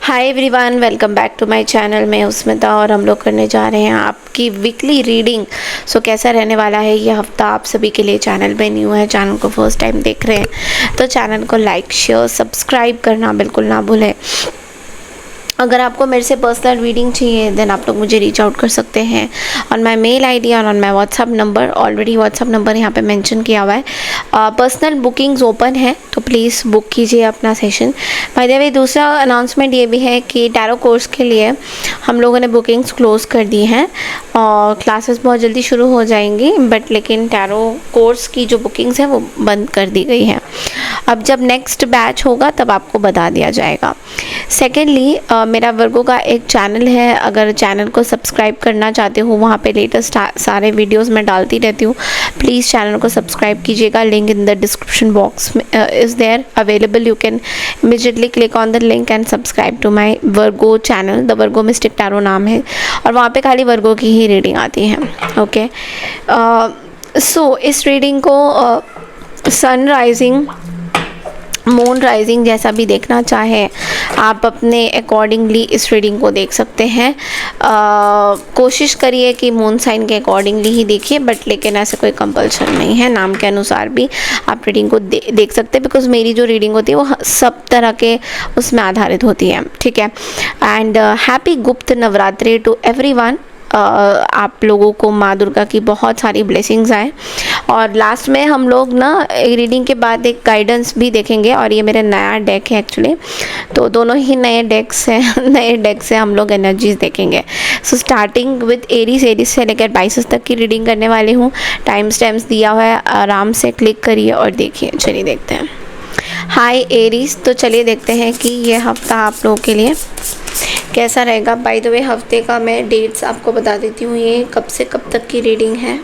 Hi everyone, welcome back to my channel. मैं उस्मिता और हम लोग करने जा रहे हैं आपकी वीकली रीडिंग। सो कैसा रहने वाला है ये हफ्ता आप सभी के लिए। चैनल पे न्यू है, चैनल को फर्स्ट टाइम देख रहे हैं तो चैनल को लाइक शेयर सब्सक्राइब करना बिल्कुल ना भूलें। अगर आपको मेरे से पर्सनल रीडिंग चाहिए देन आप लोग मुझे रीच आउट कर सकते हैं ऑन माई मेल आईडी और on my WhatsApp number. Already WhatsApp number यहाँ पे मेंशन किया हुआ है। पर्सनल बुकिंग्स ओपन है तो प्लीज़ बुक कीजिए अपना सेशन। बाय द वे दूसरा अनाउंसमेंट ये भी है कि टैरो कोर्स के लिए हम लोगों ने बुकिंग्स क्लोज़ कर दी हैं और क्लासेस बहुत जल्दी शुरू हो जाएंगी, बट लेकिन टैरो कोर्स की जो बुकिंग्स हैं वो बंद कर दी गई हैं। अब जब नेक्स्ट बैच होगा तब आपको बता दिया जाएगा। सेकेंडली मेरा वर्गो का एक चैनल है, अगर चैनल को सब्सक्राइब करना चाहते हो वहाँ पे लेटेस्ट सारे वीडियोस मैं डालती रहती हूँ। प्लीज़ चैनल को सब्सक्राइब कीजिएगा। Link in the description box is there available. You can immediately click on the link and subscribe to my Virgo channel. The Virgo mystic tarot नाम है और वहाँ पे खाली वर्गो की ही रीडिंग आती है। ओके, सो इस रीडिंग को सन राइजिंग मून राइजिंग जैसा भी देखना चाहे आप अपने अकॉर्डिंगली इस रीडिंग को देख सकते हैं। कोशिश करिए कि मून साइन के अकॉर्डिंगली ही देखिए, बट लेकिन ऐसे कोई कंपल्शन नहीं है। नाम के अनुसार भी आप रीडिंग को देख सकते हैं, बिकॉज मेरी जो रीडिंग होती है वो सब तरह के उसमें आधारित होती है। ठीक है, एंड हैप्पी गुप्त नवरात्रि टू एवरीवन। आप लोगों को माँ दुर्गा की बहुत सारी ब्लेसिंग्स आए। और लास्ट में हम लोग ना रीडिंग के बाद एक गाइडेंस भी देखेंगे, और ये मेरा नया डेक है एक्चुअली, तो दोनों ही नए डेक्स हैं। नए डेक से हम लोग एनर्जीज देखेंगे। सो स्टार्टिंग विद एरीज से लेकर 22 तक की रीडिंग करने वाली हूँ। टाइम स्टैम्प्स दिया हुआ है, आराम से क्लिक करिए और देखिए। चलिए देखते हैं। हाय एरीज, तो चलिए देखते हैं कि ये हफ्ता आप लोगों के लिए कैसा रहेगा। बाय द वे हफ्ते का मैं डेट्स आपको बता देती हूँ, ये कब से कब तक की रीडिंग है।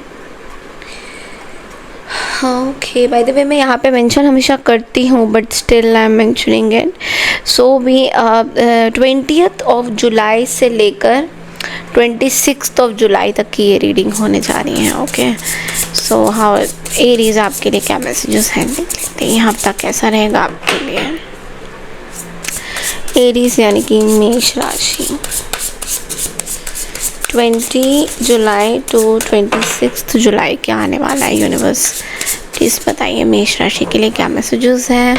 ओके, बाय द वे मैं यहाँ पे मेंशन हमेशा करती हूँ, but still I am mentioning it. So भी 20 जुलाई से लेकर 26 जुलाई तक की ये रीडिंग होने जा रही है। ओके, सो हाउ एरीज आपके लिए क्या मैसेजेस हैं देख लेते हैं। ये हफ्ता कैसा रहेगा आपके लिए। एरीज यानी कि मेष राशि, 20 जुलाई टू 26 जुलाई क्या आने वाला है। यूनिवर्स प्लीज़ बताइए मेष राशि के लिए क्या मैसेजेस हैं।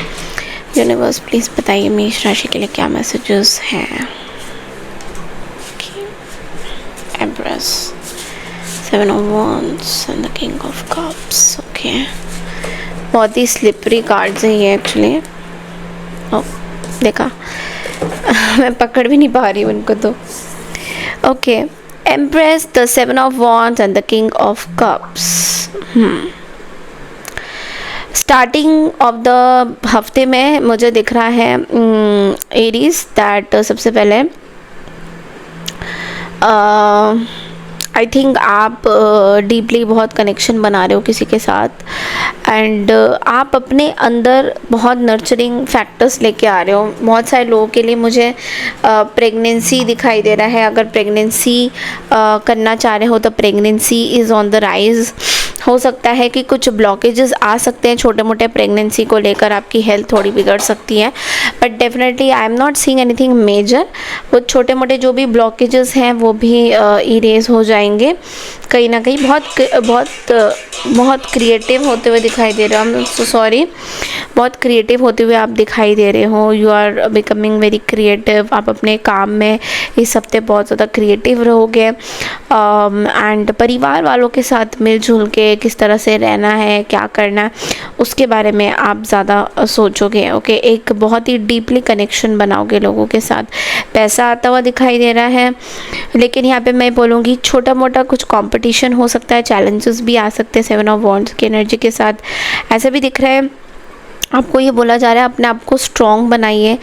यूनिवर्स प्लीज़ बताइए मेष राशि के लिए क्या मैसेजेस हैं। Empress, 7 of Wands and the King of Cups। Okay, बहुत ही स्लिपरी कार्ड्स हैं ये एक्चुअली। ओ देखा मैं पकड़ भी नहीं पा रही हूँ उनको तो। Okay, empress, the 7 of Wands and the king of cups. Starting of the हफ्ते में मुझे दिख रहा है एरीज दैट सबसे पहले आई थिंक आप डीपली बहुत कनेक्शन बना रहे हो किसी के साथ, एंड आप अपने अंदर बहुत नर्चरिंग फैक्टर्स लेके आ रहे हो। बहुत सारे लोगों के लिए मुझे प्रेगनेंसी दिखाई दे रहा है। अगर प्रेगनेंसी करना चाह रहे हो तो pregnancy is on the rise. हो सकता है कि कुछ ब्लॉकेजेस आ सकते हैं छोटे मोटे प्रेगनेंसी को लेकर, आपकी हेल्थ थोड़ी बिगड़ सकती है, but definitely I am not seeing anything major. वो छोटे मोटे जो भी ब्लॉकेजेस हैं वो भी इरेज हो जाएंगे कहीं ना कहीं। बहुत क्रिएटिव होते हुए दिखाई दे रहे हो। आई एम सो सॉरी, बहुत क्रिएटिव होते हुए आप दिखाई दे रहे हो। You are becoming very creative. आप अपने काम में इस हफ्ते बहुत ज़्यादा क्रिएटिव रहोगे, एंड परिवार वालों के साथ मिलजुल के किस तरह से रहना है, क्या करना है, उसके बारे में आप ज़्यादा सोचोगे। ओके, एक बहुत ही डीपली कनेक्शन बनाओगे लोगों के साथ। पैसा आता हुआ दिखाई दे रहा है, लेकिन यहाँ पे मैं बोलूँगी छोटा मोटा कुछ कंपटीशन हो सकता है, चैलेंजेस भी आ सकते हैं 7 of Wands की एनर्जी के साथ। ऐसा भी दिख रहा है आपको ये बोला जा रहा है अपने आप को स्ट्रॉन्ग बनाइए।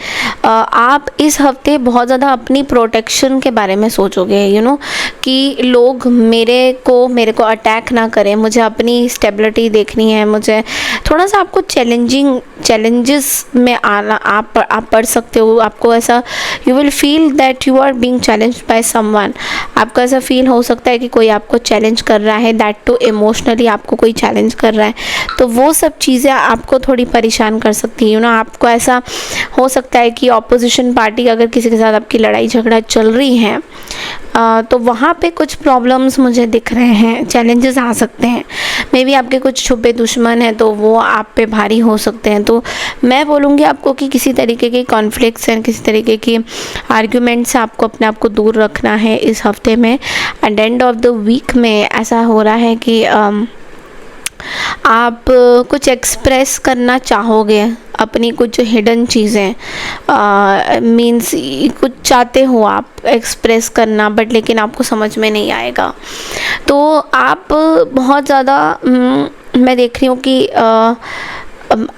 आप इस हफ्ते बहुत ज़्यादा अपनी प्रोटेक्शन के बारे में सोचोगे, यू नो, कि लोग मेरे को अटैक ना करें। मुझे अपनी स्टेबिलिटी देखनी है। मुझे थोड़ा सा आपको चैलेंजेस में आना आप पढ़ सकते हो। आपको ऐसा you will feel that you are being challenged by someone. आपको ऐसा फील हो सकता है कि कोई आपको चैलेंज कर रहा है, दैट टू इमोशनली आपको कोई चैलेंज कर रहा है। तो वो सब चीज़ें आपको थोड़ी परेशान कर सकती है। आपको ऐसा हो सकता है कि ऑपोजिशन पार्टी अगर किसी के साथ आपकी लड़ाई झगड़ा चल रही है तो वहाँ पे कुछ प्रॉब्लम्स मुझे दिख रहे हैं, चैलेंजेस आ सकते हैं। मे बी आपके कुछ छुपे दुश्मन हैं तो वो आप पे भारी हो सकते हैं। तो मैं बोलूँगी आपको कि किसी तरीके के कॉन्फ्लिक्ट्स हैं, किसी तरीके की आर्ग्यूमेंट से आपको अपने आप को दूर रखना है इस हफ्ते में। And end of the week में ऐसा हो रहा है कि आप कुछ एक्सप्रेस करना चाहोगे, अपनी कुछ हिडन चीज़ें, मीन्स कुछ चाहते हो आप एक्सप्रेस करना, बट लेकिन आपको समझ में नहीं आएगा। तो आप बहुत ज़्यादा मैं देख रही हूँ कि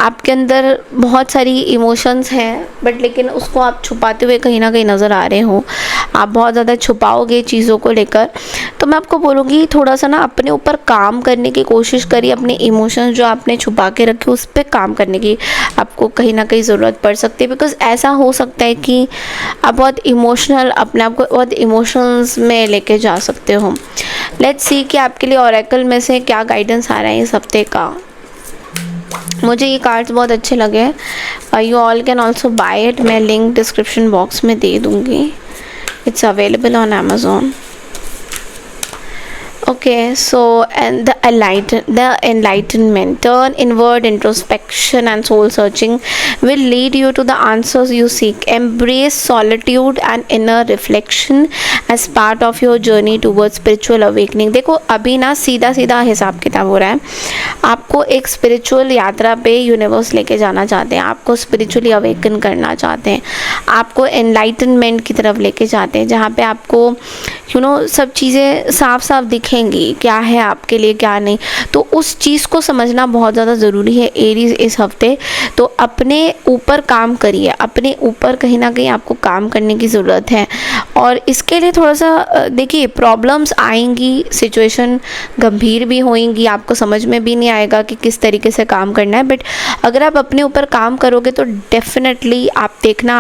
आपके अंदर बहुत सारी इमोशंस हैं, बट लेकिन उसको आप छुपाते हुए कहीं ना कहीं नज़र आ रहे हो। आप बहुत ज़्यादा छुपाओगे चीज़ों को लेकर। तो मैं आपको बोलूँगी थोड़ा सा ना अपने ऊपर काम करने की कोशिश करिए। अपने इमोशंस जो आपने छुपा के रखे उस पर काम करने की आपको कहीं ना कहीं ज़रूरत पड़ सकती है। बिकॉज़ ऐसा हो सकता है कि आप बहुत इमोशनल, अपने आप को बहुत इमोशंस में लेके जा सकते हो। लेट्स सी कि आपके लिए ओरेकल में से क्या गाइडेंस आ रहा है इस हफ्ते का। मुझे ये कार्ड्स बहुत अच्छे लगे। You all can also buy it, मैं लिंक डिस्क्रिप्शन बॉक्स में दे दूँगी। It's available on Amazon. Okay, so and the enlightenment, turn inward, introspection and soul searching will lead you to the answers you seek. Embrace solitude and inner reflection as part of your journey towards spiritual awakening. देखो अभी ना सीधा सीधा हिसाब किताब हो रहा है। आपको एक स्पिरिचुअल यात्रा पे यूनिवर्स लेके जाना चाहते हैं, आपको स्पिरिचुअली अवेकन करना चाहते हैं, आपको एनलाइटनमेंट की तरफ लेके जाते हैं, जहाँ पे आपको सब चीज़ें साफ साफ दिखेंगी, क्या है आपके लिए क्या नहीं। तो उस चीज़ को समझना बहुत ज़्यादा ज़रूरी है एरीज इस हफ्ते। तो अपने ऊपर काम करिए, अपने ऊपर कहीं ना कहीं आपको काम करने की ज़रूरत है। और इसके लिए थोड़ा सा देखिए, प्रॉब्लम्स आएंगी, सिचुएशन गंभीर भी होएंगी, आपको समझ में भी नहीं आएगा कि किस तरीके से काम करना है। बट अगर आप अपने ऊपर काम करोगे तो डेफिनेटली आप देखना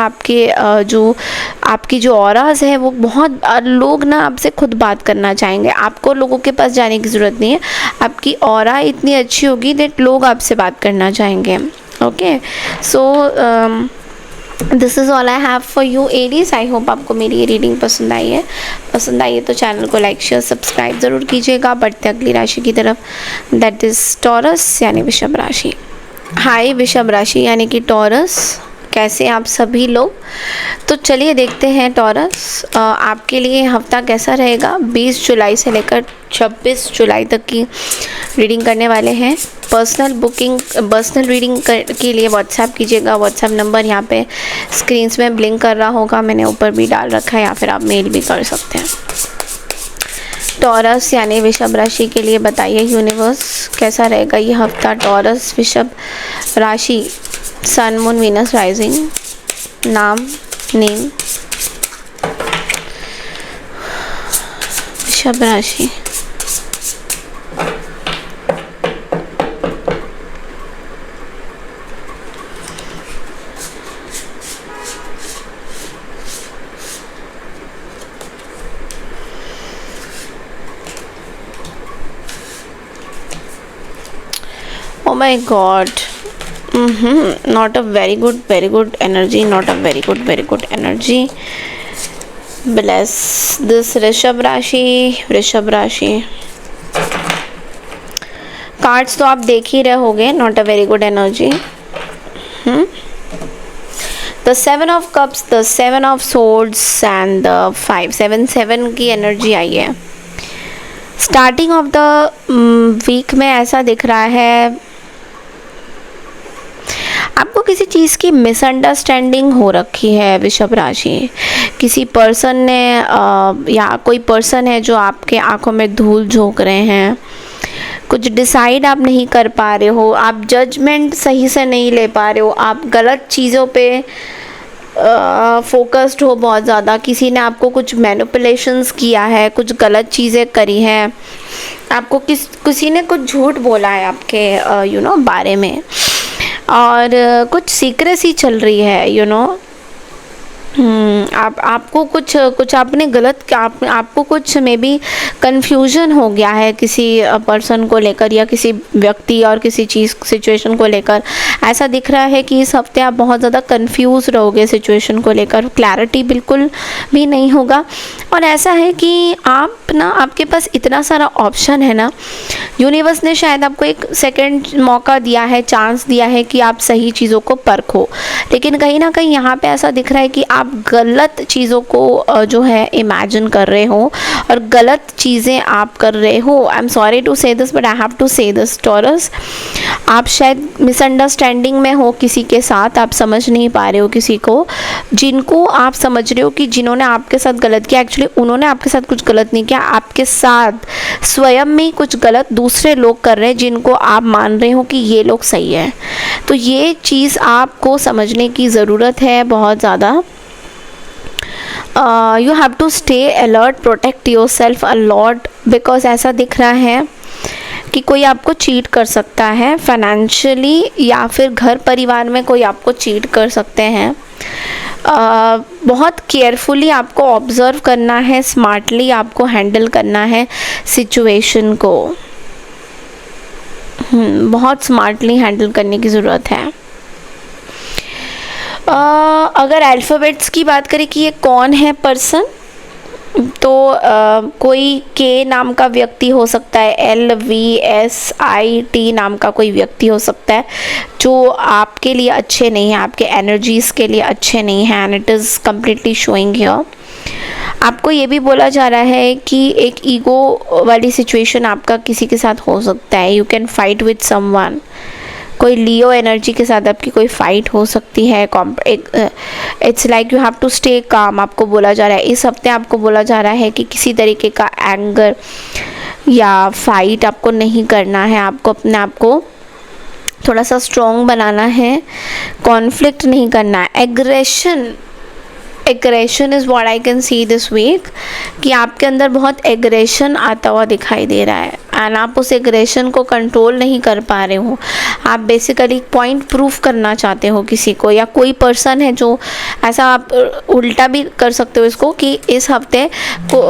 आपकी जो ऑराज है वो बहुत लोग ना आपसे खुद बात करना चाहेंगे। आपको लोगों के पास जाने की ज़रूरत नहीं है, आपकी ऑरा इतनी अच्छी होगी दैट लोग आपसे बात करना चाहेंगे। Okay, so this is all I have for you Aries. I hope आपको मेरी ये रीडिंग पसंद आई है तो चैनल को लाइक शेयर सब्सक्राइब ज़रूर कीजिएगा। बढ़ते अगली राशि की तरफ, दैट इज़ टॉरस यानी वृषभ राशि। हाय वृषभ राशि यानी कि टॉरस, कैसे आप सभी लोग। तो चलिए देखते हैं टॉरस आपके लिए हफ्ता कैसा रहेगा। 20 जुलाई से लेकर 26 जुलाई तक की रीडिंग करने वाले हैं। पर्सनल रीडिंग के लिए व्हाट्सएप कीजिएगा। व्हाट्सएप नंबर यहाँ पे स्क्रीन्स में ब्लिंक कर रहा होगा, मैंने ऊपर भी डाल रखा है, या फिर आप मेल भी कर सकते हैं। टॉरस यानी वृषभ राशि के लिए बताइए यूनिवर्स कैसा रहेगा ये हफ्ता। टॉरस वृषभ राशि, सन मून वीनस राइजिंग, नाम नेम वृषभ राशि। Oh my God. Not a very good energy, not a very good energy. Bless this वृषभ राशि। कार्ड्स तो आप देख ही रहे होगे, not a very good energy. The 7 of cups, the 7 of swords and the 7 की एनर्जी आई है। स्टार्टिंग ऑफ द वीक में ऐसा दिख रहा है आपको किसी चीज़ की मिसअंडरस्टैंडिंग हो रखी है वृषभ राशि। किसी पर्सन ने या कोई पर्सन है जो आपके आंखों में धूल झोंक रहे हैं। कुछ डिसाइड आप नहीं कर पा रहे हो, आप जजमेंट सही से नहीं ले पा रहे हो, आप गलत चीज़ों पे फोकस्ड हो बहुत ज़्यादा। किसी ने आपको कुछ मैनिपुलेशंस किया है, कुछ गलत चीज़ें करी हैं, आपको किसी ने कुछ झूठ बोला है आपके बारे में, और कुछ सीक्रेसी चल रही है आपको कुछ आपने गलत आपको कुछ मे बी कन्फ्यूजन हो गया है किसी पर्सन को लेकर या किसी व्यक्ति और किसी चीज़ सिचुएशन को लेकर। ऐसा दिख रहा है कि इस हफ्ते आप बहुत ज़्यादा कंफ्यूज रहोगे सिचुएशन को लेकर, क्लैरिटी बिल्कुल भी नहीं होगा। और ऐसा है कि आपके पास इतना सारा ऑप्शन है ना, यूनिवर्स ने शायद आपको एक सेकंड मौका दिया है, चांस दिया है कि आप सही चीज़ों को परखो। लेकिन कहीं ना कहीं यहाँ पे ऐसा दिख रहा है कि आप गलत चीज़ों को जो है इमेजिन कर रहे हो और गलत चीज़ें आप कर रहे हो। I am sorry to say this but I have to say this Taurus. आप शायद मिसअंडरस्टैंडिंग में हो किसी के साथ, आप समझ नहीं पा रहे हो किसी को, जिनको आप समझ रहे हो कि जिन्होंने आपके साथ गलत किया, एक्चुअली उन्होंने आपके साथ कुछ गलत नहीं किया, आपके साथ स्वयं में कुछ गलत दूसरे लोग कर रहे हैं जिनको आप मान रहे हो कि ये लोग सही है। तो ये चीज़ आपको समझने की ज़रूरत है बहुत ज़्यादा। You have to stay alert, protect yourself a lot, because ऐसा दिख रहा है कि कोई आपको चीट कर सकता है फाइनेंशियली, या फिर घर परिवार में कोई आपको चीट कर सकते हैं। बहुत केयरफुली आपको ऑब्ज़र्व करना है, स्मार्टली आपको हैंडल करना है सिचुएशन को। बहुत स्मार्टली हैंडल करने की ज़रूरत है। अगर अल्फ़ाबेट्स की बात करें कि ये कौन है पर्सन, तो कोई के नाम का व्यक्ति हो सकता है, LVSIT नाम का कोई व्यक्ति हो सकता है जो आपके लिए अच्छे नहीं है, आपके एनर्जीज़ के लिए अच्छे नहीं हैं, and it is completely showing here. आपको ये भी बोला जा रहा है कि एक ईगो वाली सिचुएशन आपका किसी के साथ हो सकता है। You can fight with someone, कोई लियो एनर्जी के साथ आपकी कोई फाइट हो सकती है। It's like you have to stay calm, आपको बोला जा रहा है इस हफ्ते, आपको बोला जा रहा है कि किसी तरीके का एंगर या फाइट आपको नहीं करना है, आपको अपने आप को थोड़ा सा स्ट्रॉन्ग बनाना है, कॉन्फ्लिक्ट नहीं करना है। Aggression is what I can see this week, कि आपके अंदर बहुत एग्रेशन आता हुआ दिखाई दे रहा है एंड आप उस एग्रेशन को कंट्रोल नहीं कर पा रहे हो। आप बेसिकली पॉइंट प्रूफ करना चाहते हो किसी को, या कोई पर्सन है जो ऐसा, आप उल्टा भी कर सकते हो इसको कि इस हफ्ते को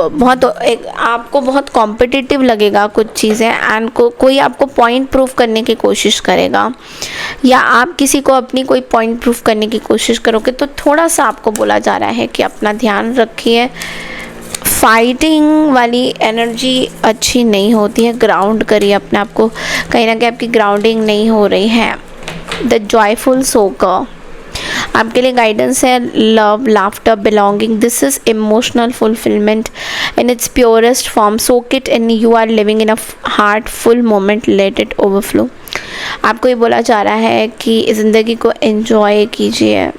आपको बहुत कॉम्पिटिटिव लगेगा कुछ चीज़ें, एंड कोई आपको पॉइंट प्रूफ करने की कोशिश करेगा, या आप किसी को अपनी कोई पॉइंट प्रूफ करने की कोशिश करोगे। तो थोड़ा सा आपको बोला जा रहा है कि अपना ध्यान रखिए। फाइटिंग वाली एनर्जी अच्छी नहीं होती है, ग्राउंड करिए अपने आप को, कहीं ना कहीं आपकी ग्राउंडिंग नहीं हो रही है। द जॉयफुल सोकर आपके लिए गाइडेंस है, love, laughter, belonging, this is emotional fulfilment in its purest form, soak it and you are living in a heartful moment, let it overflow. आपको ये बोला जा रहा है कि ज़िंदगी को एंजॉय कीजिए,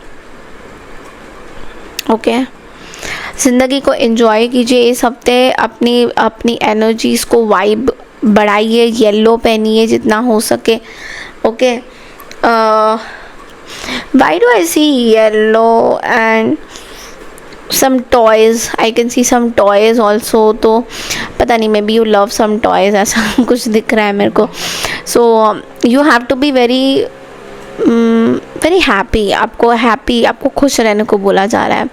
ओके ज़िंदगी को एंजॉय कीजिए इस हफ्ते। अपनी एनर्जीज़ को वाइब बढ़ाइए, येलो पहनिए जितना हो सके, okay. Why do I see yellow and some toys, I can see some toys also, तो पता नहीं, may be you love some toys, ऐसा कुछ दिख रहा है मेरे को। So you have to be very happy, आपको खुश रहने को बोला जा रहा है।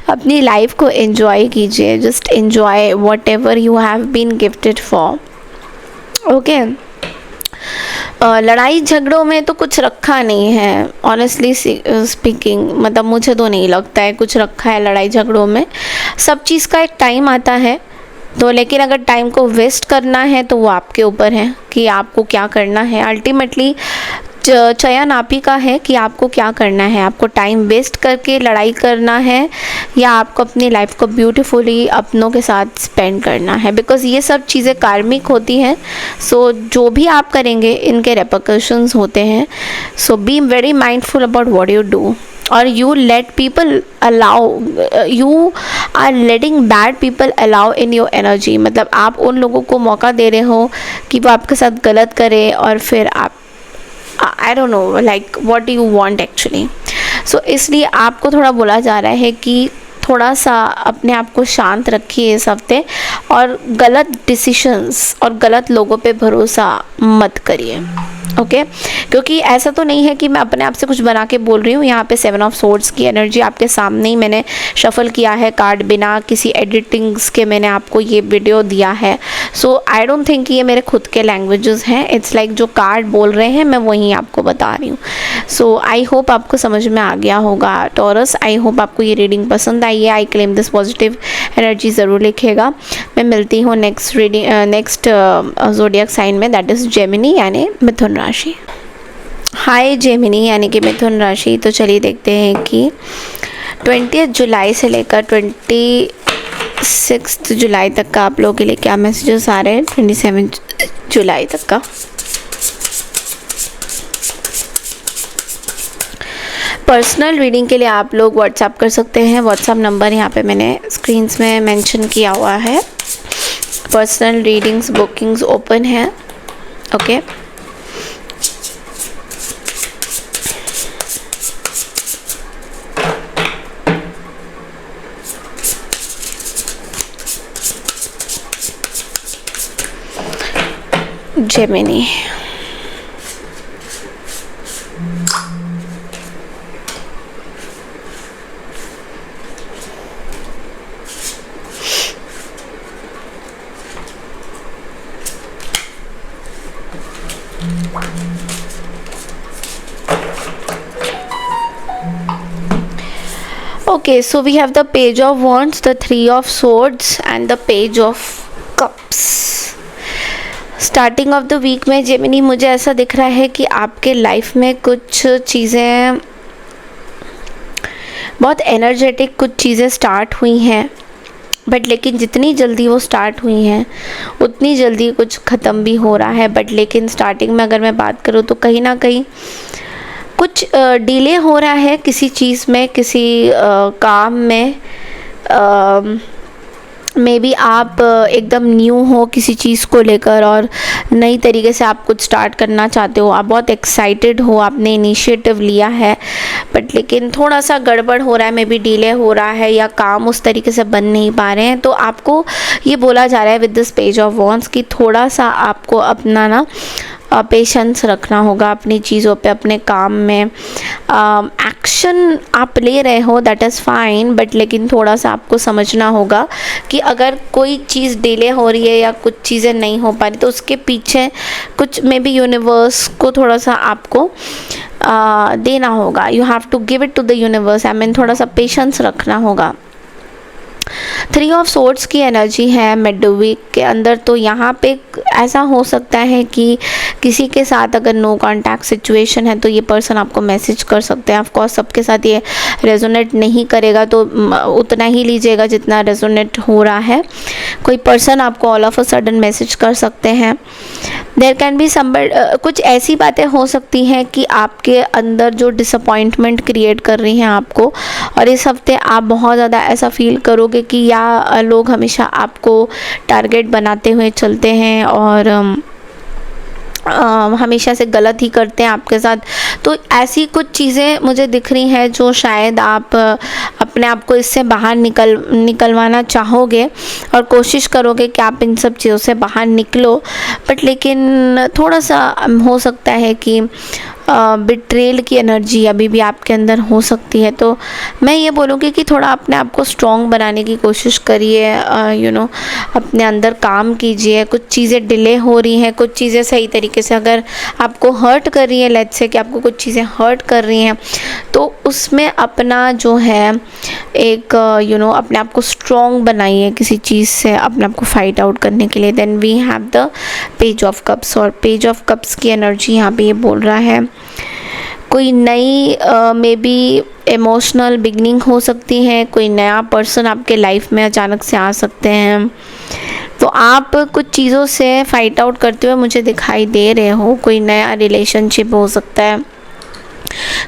अपनी लाइफ को एंजॉय कीजिए, just enjoy whatever you have been gifted for, okay. लड़ाई झगड़ों में तो कुछ रखा नहीं है, ऑनेस्टली स्पीकिंग, मतलब मुझे तो नहीं लगता है कुछ रखा है लड़ाई झगड़ों में। सब चीज़ का एक टाइम आता है, तो लेकिन अगर टाइम को वेस्ट करना है तो वो आपके ऊपर है कि आपको क्या करना है। अल्टीमेटली चयन आप ही का है कि आपको क्या करना है, आपको टाइम वेस्ट करके लड़ाई करना है या आपको अपनी लाइफ को ब्यूटीफुली अपनों के साथ स्पेंड करना है, बिकॉज़ ये सब चीज़ें कार्मिक होती हैं। सो जो भी आप करेंगे इनके रेपरकशंस होते हैं। So be very mindful about what you do, और you let people allow, you are letting bad people allow in your energy, मतलब आप उन लोगों को मौका दे रहे हो कि वो आपके साथ गलत करे, और फिर आप I don't know like what do you want actually। so इसलिए आपको थोड़ा बोला जा रहा है कि थोड़ा सा अपने आप को शांत रखिए इस हफ्ते, और गलत डिसीशंस और गलत लोगों पे भरोसा मत करिए, ओके क्योंकि ऐसा तो नहीं है कि मैं अपने आप से कुछ बना के बोल रही हूँ। यहाँ पे 7 ऑफ सोर्ड्स की एनर्जी आपके सामने ही मैंने शफल किया है कार्ड, बिना किसी एडिटिंग्स के मैंने आपको ये वीडियो दिया है। सो आई डोंट थिंक ये मेरे खुद के लैंग्वेजेस हैं, इट्स लाइक जो कार्ड बोल रहे हैं मैं वही आपको बता रही हूँ। सो आई होप आपको समझ में आ गया होगा टॉरस। आई होप आपको ये रीडिंग पसंद आई है। I claim this positive energy ज़रूर लिखेगा। मैं मिलती हूँ next reading next zodiac sign में, दैट इज़ जेमिनी यानी मिथुन राशि। हाय जेमिनी यानी कि मिथुन राशि। तो चलिए देखते हैं कि 20 जुलाई से लेकर 26 जुलाई तक का आप लोगों के लिए क्या मैसेजेस आ रहे हैं, 27 जुलाई तक का। पर्सनल रीडिंग के लिए आप लोग व्हाट्सएप कर सकते हैं। व्हाट्सएप नंबर यहाँ पे मैंने स्क्रीन्स में मेंशन किया हुआ है। पर्सनल रीडिंग्स बुकिंग्स ओपन है। Okay Gemini. Okay, so we have the Page of Wands, the 3 of Swords and the Page of Cups. Starting of the week में जेमिनी मुझे ऐसा दिख रहा है कि आपके लाइफ में कुछ चीज़ें बहुत एनर्जेटिक कुछ चीज़ें स्टार्ट हुई हैं, बट लेकिन जितनी जल्दी वो स्टार्ट हुई हैं उतनी जल्दी कुछ ख़त्म भी हो रहा है। बट लेकिन स्टार्टिंग में अगर मैं बात करूँ तो कहीं ना कहीं कुछ डिले हो रहा है किसी चीज़ में, किसी काम में। मे बी आप एकदम न्यू हो किसी चीज़ को लेकर और नई तरीके से आप कुछ स्टार्ट करना चाहते हो, आप बहुत एक्साइटेड हो, आपने इनिशिएटिव लिया है, बट लेकिन थोड़ा सा गड़बड़ हो रहा है, मे बी डिले हो रहा है या काम उस तरीके से बन नहीं पा रहे हैं। तो आपको ये बोला जा रहा है with this page of wands कि थोड़ा सा आपको अपना ना पेशेंस रखना होगा अपनी चीज़ों पे, अपने काम में। एक्शन आप ले रहे हो दैट इज़ फाइन, बट लेकिन थोड़ा सा आपको समझना होगा कि अगर कोई चीज़ डिले हो रही है या कुछ चीज़ें नहीं हो पा रही तो उसके पीछे कुछ मे बी यूनिवर्स को थोड़ा सा आपको देना होगा। You have to give it to the universe. I mean थोड़ा सा पेशेंस रखना होगा। 3 ऑफ सोर्ड्स की एनर्जी है मिड वीक के अंदर। तो यहाँ पे ऐसा हो सकता है कि किसी के साथ अगर नो कांटेक्ट सिचुएशन है तो ये पर्सन आपको मैसेज कर सकते हैं। ऑफ कोर्स सबके साथ ये रेजोनेट नहीं करेगा, तो उतना ही लीजिएगा जितना रेजोनेट हो रहा है। कोई पर्सन आपको all of a sudden message कर सकते हैं। देयर कैन बी कुछ ऐसी बातें हो सकती हैं कि आपके अंदर जो डिसअपॉइंटमेंट क्रिएट कर रही हैं आपको, और इस हफ्ते आप बहुत ज़्यादा ऐसा फील करोगे कि या लोग हमेशा आपको टारगेट बनाते हुए चलते हैं और हमेशा से गलत ही करते हैं आपके साथ। तो ऐसी कुछ चीज़ें मुझे दिख रही हैं जो शायद आप अपने आप को इससे बाहर निकलवाना चाहोगे और कोशिश करोगे कि आप इन सब चीज़ों से बाहर निकलो, बट लेकिन थोड़ा सा हो सकता है कि बिट्रेल की एनर्जी अभी भी आपके अंदर हो सकती है। तो मैं ये बोलूँगी कि थोड़ा अपने आप को स्ट्रॉन्ग बनाने की कोशिश करिए, अपने अंदर काम कीजिए। कुछ चीज़ें डिले हो रही हैं, कुछ चीज़ें सही तरीके से अगर आपको हर्ट कर रही है, लेट्स से कि आपको कुछ चीज़ें हर्ट कर रही हैं, तो उसमें अपना जो है एक अपने आप को स्ट्रॉन्ग बनाइए किसी चीज़ से अपने आप को फाइट आउट करने के लिए। Then we have the page of cups, और पेज ऑफ कप्स की एनर्जी यहाँ पे ये बोल रहा है कोई नई मे बी इमोशनल बिगनिंग हो सकती है। कोई नया पर्सन आपके लाइफ में अचानक से आ सकते हैं, तो आप कुछ चीज़ों से फाइट आउट करते हुए मुझे दिखाई दे रहे हो। कोई नया रिलेशनशिप हो सकता है,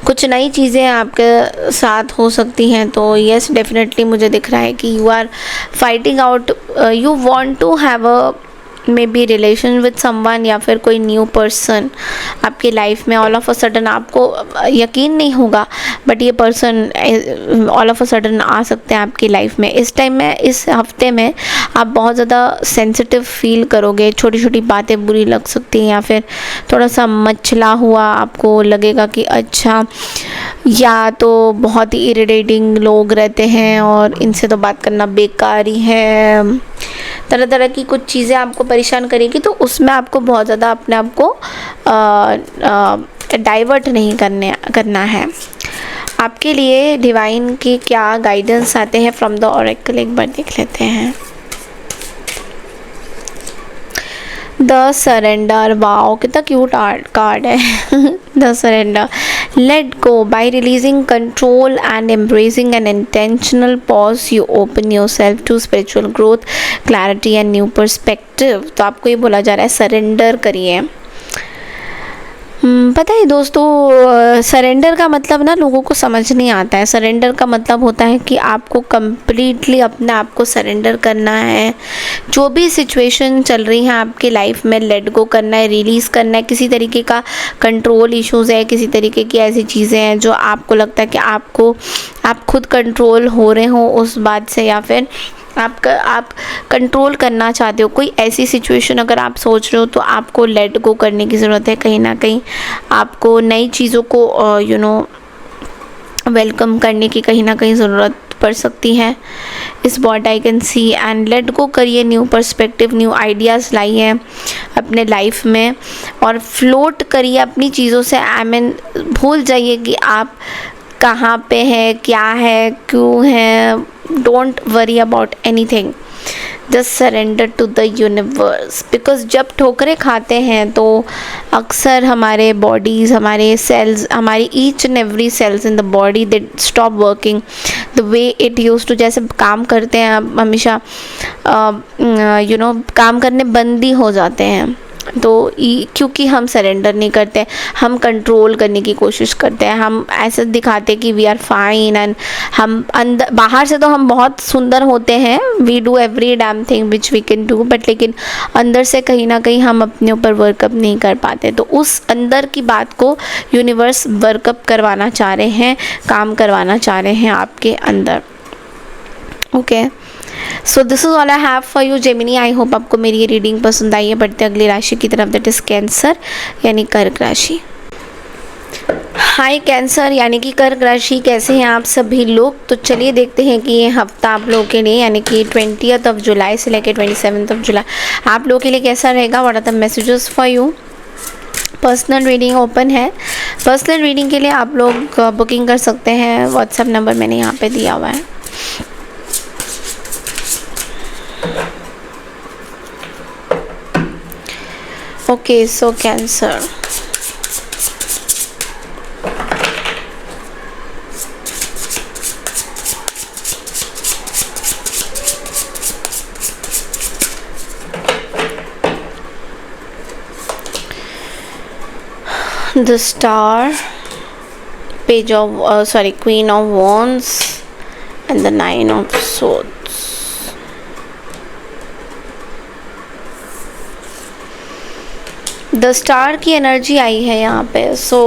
कुछ नई चीज़ें आपके साथ हो सकती हैं। तो यस डेफिनेटली मुझे दिख रहा है कि you are fighting out, you want to have a maybe relation with someone या फिर कोई न्यू पर्सन आपकी लाइफ में ऑल ऑफ अ सडन, आपको यकीन नहीं होगा बट ये person all of a sudden आ सकते हैं आपकी लाइफ में। इस टाइम में, इस हफ्ते में आप बहुत ज़्यादा सेंसिटिव फील करोगे, छोटी छोटी बातें बुरी लग सकती हैं या फिर थोड़ा सा मचला हुआ आपको लगेगा कि अच्छा, या तो बहुत ही इरिटेटिंग लोग रहते हैं और इनसे तो बात करना बेकार ही है, तरह तरह की कुछ चीज़ें आपको परेशान करेगी। तो उसमें आपको बहुत ज़्यादा अपने आप को डाइवर्ट नहीं करना है। आपके लिए डिवाइन की क्या गाइडेंस आते हैं फ्रॉम द ऑरेकल, एक बार देख लेते हैं। द सरेंडर, वाओ कितना क्यूट कार्ड है। The surrender, let go by releasing control and embracing an intentional pause, you open yourself to spiritual growth, clarity and new perspective। तो आपको ये बोला जा रहा है सरेंडर करिए। पता है दोस्तों, सरेंडर का मतलब ना लोगों को समझ नहीं आता है। सरेंडर का मतलब होता है कि आपको कम्प्लीटली अपने आप को सरेंडर करना है। जो भी सिचुएशन चल रही है आपकी लाइफ में, लेट गो करना है, रिलीज़ करना है। किसी तरीके का कंट्रोल इश्यूज़ है, किसी तरीके की ऐसी चीज़ें हैं जो आपको लगता है कि आप खुद कंट्रोल हो रहे हो उस बात से, या फिर आप कंट्रोल करना चाहते हो कोई ऐसी सिचुएशन अगर आप सोच रहे हो, तो आपको लेट गो करने की ज़रूरत है। कहीं ना कहीं आपको नई चीज़ों को वेलकम करने की कहीं ना कहीं ज़रूरत पड़ सकती है। इस what I can C, and let go करिए, न्यू पर्सपेक्टिव, न्यू आइडियाज़ लाइए अपने लाइफ में और फ्लोट करिए अपनी चीज़ों से। भूल जाइए कि आप कहाँ पे है, क्या है, क्यों है। Don't worry about anything, just surrender to the universe. Because जब ठोकरें खाते हैं तो अक्सर हमारे बॉडीज़, हमारे सेल्स, हमारी each and every cells in the body they stop working the way it use to. जैसे काम करते हैं हमेशा काम करने बंद ही हो जाते हैं, तो क्योंकि हम सरेंडर नहीं करते, हम कंट्रोल करने की कोशिश करते हैं। हम ऐसे दिखाते कि वी आर फाइन, एंड हम अंदर, बाहर से तो हम बहुत सुंदर होते हैं, we do every damn thing which we can do, but लेकिन अंदर से कहीं ना कहीं हम अपने ऊपर वर्कअप नहीं कर पाते। तो उस अंदर की बात को यूनिवर्स वर्कअप करवाना चाह रहे हैं, काम करवाना चाह रहे हैं आपके अंदर। Okay, so this is all I have for you Gemini. I hope आपको मेरी ये रीडिंग पसंद आई है। बढ़ते अगली राशि की तरफ, दैट इज़ कैंसर यानी कर्क राशि। हाय कैंसर यानी कि कर्क राशि, कैसे हैं आप सभी लोग। तो चलिए देखते हैं कि ये हफ्ता आप लोगों के लिए यानी कि 20 जुलाई से लेकर 27 जुलाई आप लोगों के लिए कैसा रहेगा। What are the messages for you. Personal reading open है। पर्सनल रीडिंग के लिए आप लोग बुकिंग कर सकते हैं। व्हाट्सएप नंबर मैंने यहाँ पे दिया हुआ है। Okay, so Cancer. The Star, Page of Queen of Wands, and the Nine of Swords. The star की एनर्जी आई है यहाँ पे। सो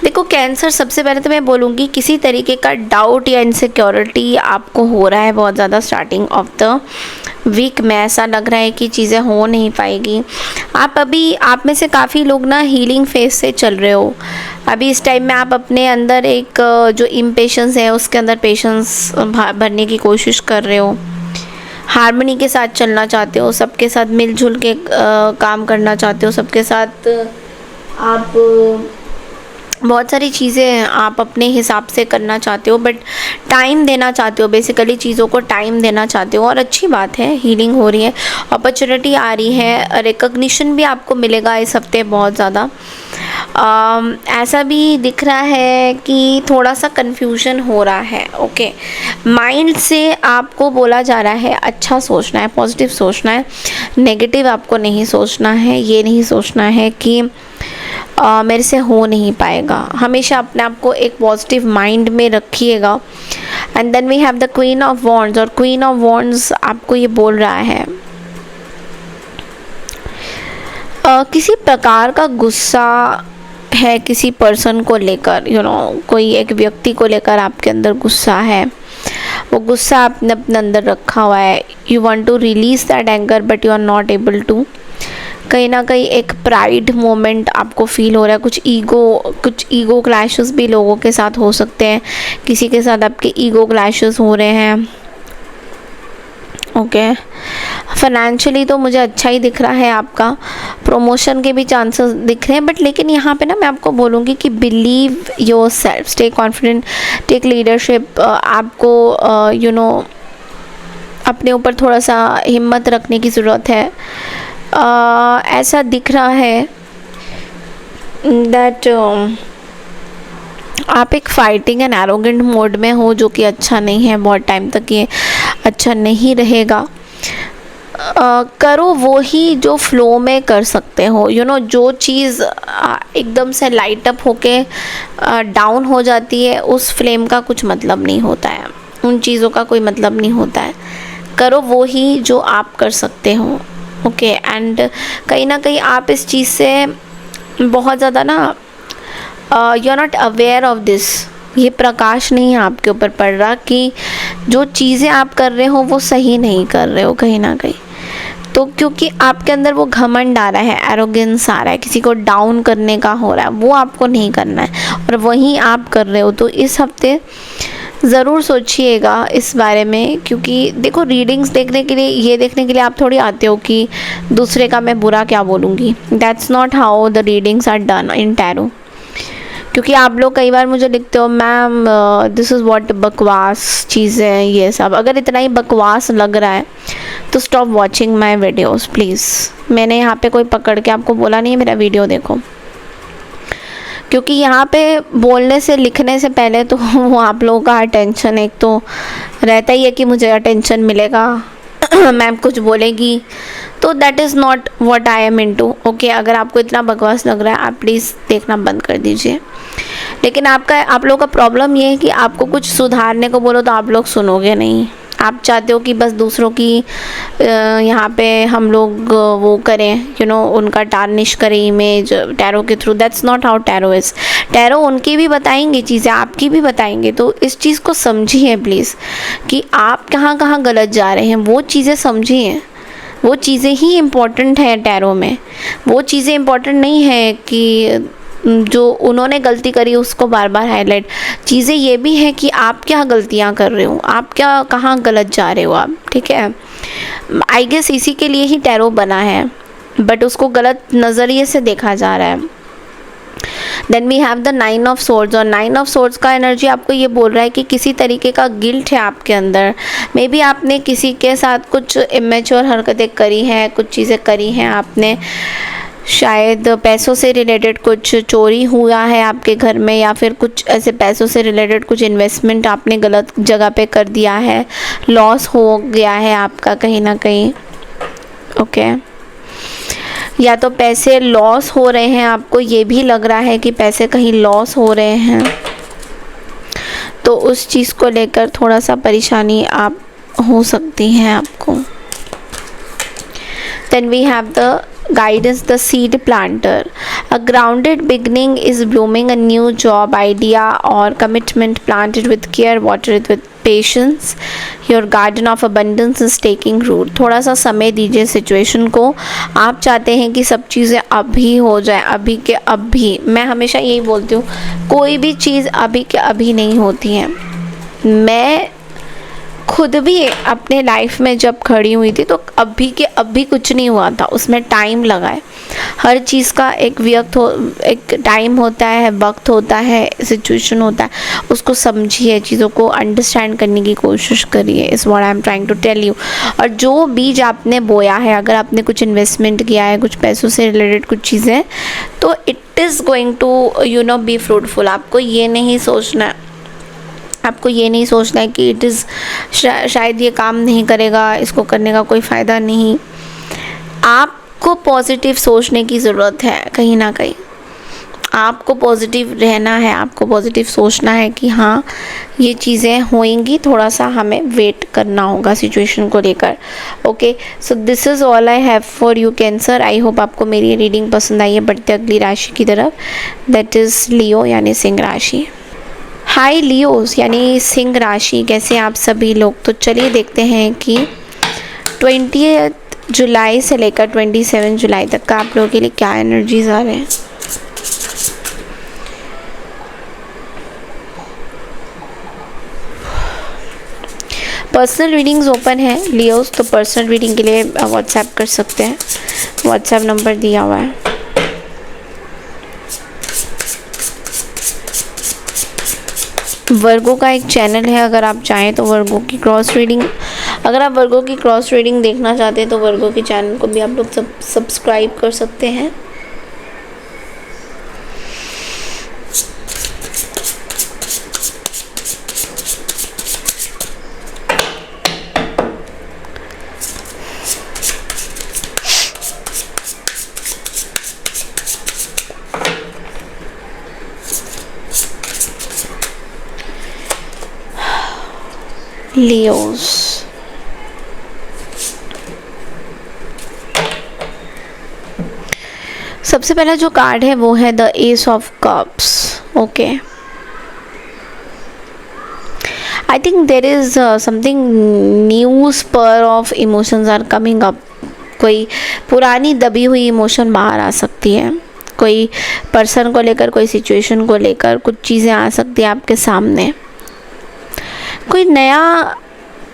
देखो कैंसर, सबसे पहले तो मैं बोलूँगी किसी तरीके का डाउट या इनसिक्योरिटी आपको हो रहा है बहुत ज़्यादा स्टार्टिंग ऑफ द वीक में। ऐसा लग रहा है कि चीज़ें हो नहीं पाएगी। आप में से काफ़ी लोग ना हीलिंग फेज से चल रहे हो। अभी इस टाइम में आप अपने अंदर एक जो इम्पेशंस है उसके अंदर पेशेंस भरने की कोशिश कर रहे हो। हार्मनी के साथ चलना चाहते हो, सबके साथ मिलजुल के काम करना चाहते हो, सबके साथ आप बहुत सारी चीज़ें आप अपने हिसाब से करना चाहते हो, बट टाइम देना चाहते हो। बेसिकली चीज़ों को टाइम देना चाहते हो और अच्छी बात है, हीलिंग हो रही है, अपॉर्चुनिटी आ रही है, रिकॉग्निशन भी आपको मिलेगा इस हफ्ते बहुत ज़्यादा। ऐसा भी दिख रहा है कि थोड़ा सा कन्फ्यूजन हो रहा है। ओके, माइंड से आपको बोला जा रहा है अच्छा सोचना है, पॉजिटिव सोचना है, नेगेटिव आपको नहीं सोचना है। ये नहीं सोचना है कि मेरे से हो नहीं पाएगा। हमेशा अपने आप को एक पॉजिटिव माइंड में रखिएगा। And then we have the queen of wands, और क्वीन ऑफ वॉन्ड्स आपको ये बोल रहा है किसी प्रकार का गुस्सा है किसी पर्सन को लेकर, कोई एक व्यक्ति को लेकर आपके अंदर गुस्सा है, वो गुस्सा आपने अपने अंदर रखा हुआ है। You want to release that anger but you are not able to. कहीं ना कहीं एक प्राइड मोमेंट आपको फील हो रहा है, कुछ ईगो क्लैशेस भी लोगों के साथ हो सकते हैं, किसी के साथ आपके ईगो क्लैशेस हो रहे हैं। ओके, फाइनेंशियली तो मुझे अच्छा ही दिख रहा है, आपका प्रमोशन के भी चांसेस दिख रहे हैं, बट लेकिन यहाँ पे ना मैं आपको बोलूँगी कि believe yourself, stay confident, take leadership. आपको अपने ऊपर थोड़ा सा हिम्मत रखने की ज़रूरत है। ऐसा दिख रहा है दैट आप एक फाइटिंग एंड एरोगेंट मोड में हो, जो कि अच्छा नहीं है, बहुत टाइम तक ये अच्छा नहीं रहेगा। करो वो ही जो फ्लो में कर सकते हो। जो चीज़ एकदम से लाइट अप होके डाउन हो जाती है, उस फ्लेम का कुछ मतलब नहीं होता है, उन चीज़ों का कोई मतलब नहीं होता है। करो वो ही जो आप कर सकते हो। ओके, एंड कहीं ना कहीं आप इस चीज़ से बहुत ज़्यादा ना you are not aware of this, ये प्रकाश नहीं है आपके ऊपर पड़ रहा कि जो चीज़ें आप कर रहे हो वो सही नहीं कर रहे हो कहीं ना कहीं। तो क्योंकि आपके अंदर वो घमंड आ रहा है, एरोगेंस आ रहा है, किसी को डाउन करने का हो रहा है, वो आपको नहीं करना है और वहीं आप कर रहे हो। तो इस हफ्ते ज़रूर सोचिएगा इस बारे में, क्योंकि देखो रीडिंग्स देखने के लिए, ये देखने के लिए आप थोड़ी आते हो कि दूसरे का मैं बुरा क्या बोलूँगी। That's not how the readings are done in tarot. क्योंकि आप लोग कई बार मुझे लिखते हो मैम दिस इज़ व्हाट, बकवास चीज़ें ये सब। अगर इतना ही बकवास लग रहा है तो stop watching my videos please. मैंने यहाँ पे कोई पकड़ के आपको बोला नहीं है मेरा वीडियो देखो, क्योंकि यहाँ पे बोलने से लिखने से पहले तो वो आप लोगों का अटेंशन एक तो रहता ही है कि मुझे अटेंशन मिलेगा, मैम कुछ बोलेगी, तो that is not what I am into. Okay, अगर आपको इतना बकवास लग रहा है आप प्लीज़ देखना बंद कर दीजिए। लेकिन आप लोगों का प्रॉब्लम ये है कि आपको कुछ सुधारने को बोलो तो आप लोग सुनोगे नहीं। आप चाहते हो कि बस दूसरों की यहाँ पे हम लोग वो करें, उनका टार्निश करें इमेज टैरो के through. That's not how tarot is. Tarot उनकी भी बताएंगे चीज़ें, आपकी भी बताएंगे। तो इस चीज़ को समझिए प्लीज़ कि आप कहाँ कहाँ गलत जा रहे हैं, वो चीज़ें समझिए। वो चीज़ें ही इम्पोर्टेंट है टैरो में। वो चीज़ें इम्पोर्टेंट नहीं है कि जो उन्होंने गलती करी उसको बार बार हाईलाइट। चीज़ें ये भी है कि आप क्या गलतियाँ कर रहे हो, आप क्या कहाँ गलत जा रहे हो आप। ठीक है, आई गेस इसी के लिए ही टैरो बना है, बट उसको गलत नज़रिए से देखा जा रहा है। Then we have the 9 of swords, और 9 ऑफ सोर्ड्स का एनर्जी आपको ये बोल रहा है कि किसी तरीके का गिल्ट है आपके अंदर। मे बी आपने किसी के साथ कुछ इमेच्योर हरकतें करी हैं, कुछ चीज़ें करी हैं आपने, शायद पैसों से रिलेटेड कुछ चोरी हुआ है आपके घर में, या फिर कुछ ऐसे पैसों से रिलेटेड कुछ इन्वेस्टमेंट आपने गलत जगह पे कर दिया है, लॉस हो गया है आपका कहीं ना कहीं। ओके, या तो पैसे लॉस हो रहे हैं, आपको ये भी लग रहा है कि पैसे कहीं लॉस हो रहे हैं, तो उस चीज़ को लेकर थोड़ा सा परेशानी आप हो सकती हैं आपको। Then we have the guidance, the seed planter. A grounded beginning is blooming, a new job idea or commitment planted with care, watered with patience. Your garden of abundance is taking root. थोड़ा सा समय दीजिए situation को। आप चाहते हैं कि सब चीज़ें अभी हो जाए, अभी के अभी। मैं हमेशा यही बोलती हूँ, कोई भी चीज़ अभी के अभी नहीं होती है। मैं खुद भी अपने लाइफ में जब खड़ी हुई थी तो अभी के अभी कुछ नहीं हुआ था, उसमें टाइम लगा है। हर चीज़ का एक टाइम होता है, वक्त होता है, सिचुएशन होता है। उसको समझिए, चीज़ों को अंडरस्टैंड करने की कोशिश करिए, is what I am trying to tell you. और जो बीज आपने बोया है, अगर आपने कुछ इन्वेस्टमेंट किया है, कुछ पैसों से रिलेटेड कुछ चीज़ें, तो it is going to be fruitful. आपको ये नहीं सोचना है कि इट इज़ शायद ये काम नहीं करेगा, इसको करने का कोई फ़ायदा नहीं। आपको पॉजिटिव सोचने की ज़रूरत है कहीं ना कहीं। आपको पॉजिटिव रहना है, आपको पॉजिटिव सोचना है कि हाँ ये चीज़ें होंगी, थोड़ा सा हमें वेट करना होगा सिचुएशन को लेकर। Okay, so this is all I have for you cancer. I hope आपको मेरी रीडिंग पसंद आई है। बढ़ते अगली राशि की तरफ, दैट इज़ लियो यानी सिंह राशि। हाय लियोस यानी सिंह राशि, कैसे आप सभी लोग। तो चलिए देखते हैं कि 20 जुलाई से लेकर 27 जुलाई तक का आप लोगों के लिए क्या एनर्जीज आ रहे हैं। पर्सनल रीडिंग्स ओपन है लियोस, तो पर्सनल रीडिंग के लिए व्हाट्सएप कर सकते हैं, व्हाट्सएप नंबर दिया हुआ है। वर्गो का एक चैनल है, अगर आप चाहें तो वर्गो की क्रॉस रीडिंग, अगर आप वर्गो की क्रॉस रीडिंग देखना चाहते हैं तो वर्गो के चैनल को भी आप लोग सब्सक्राइब कर सकते हैं। लियोस, सबसे पहला जो कार्ड है वो है the ace of cups. Okay, I think there is something new spur of emotions are coming up. कोई पुरानी दबी हुई इमोशन बाहर आ सकती है, कोई पर्सन को लेकर, कोई सिचुएशन को लेकर कुछ चीज़ें आ सकती है आपके सामने। कोई नया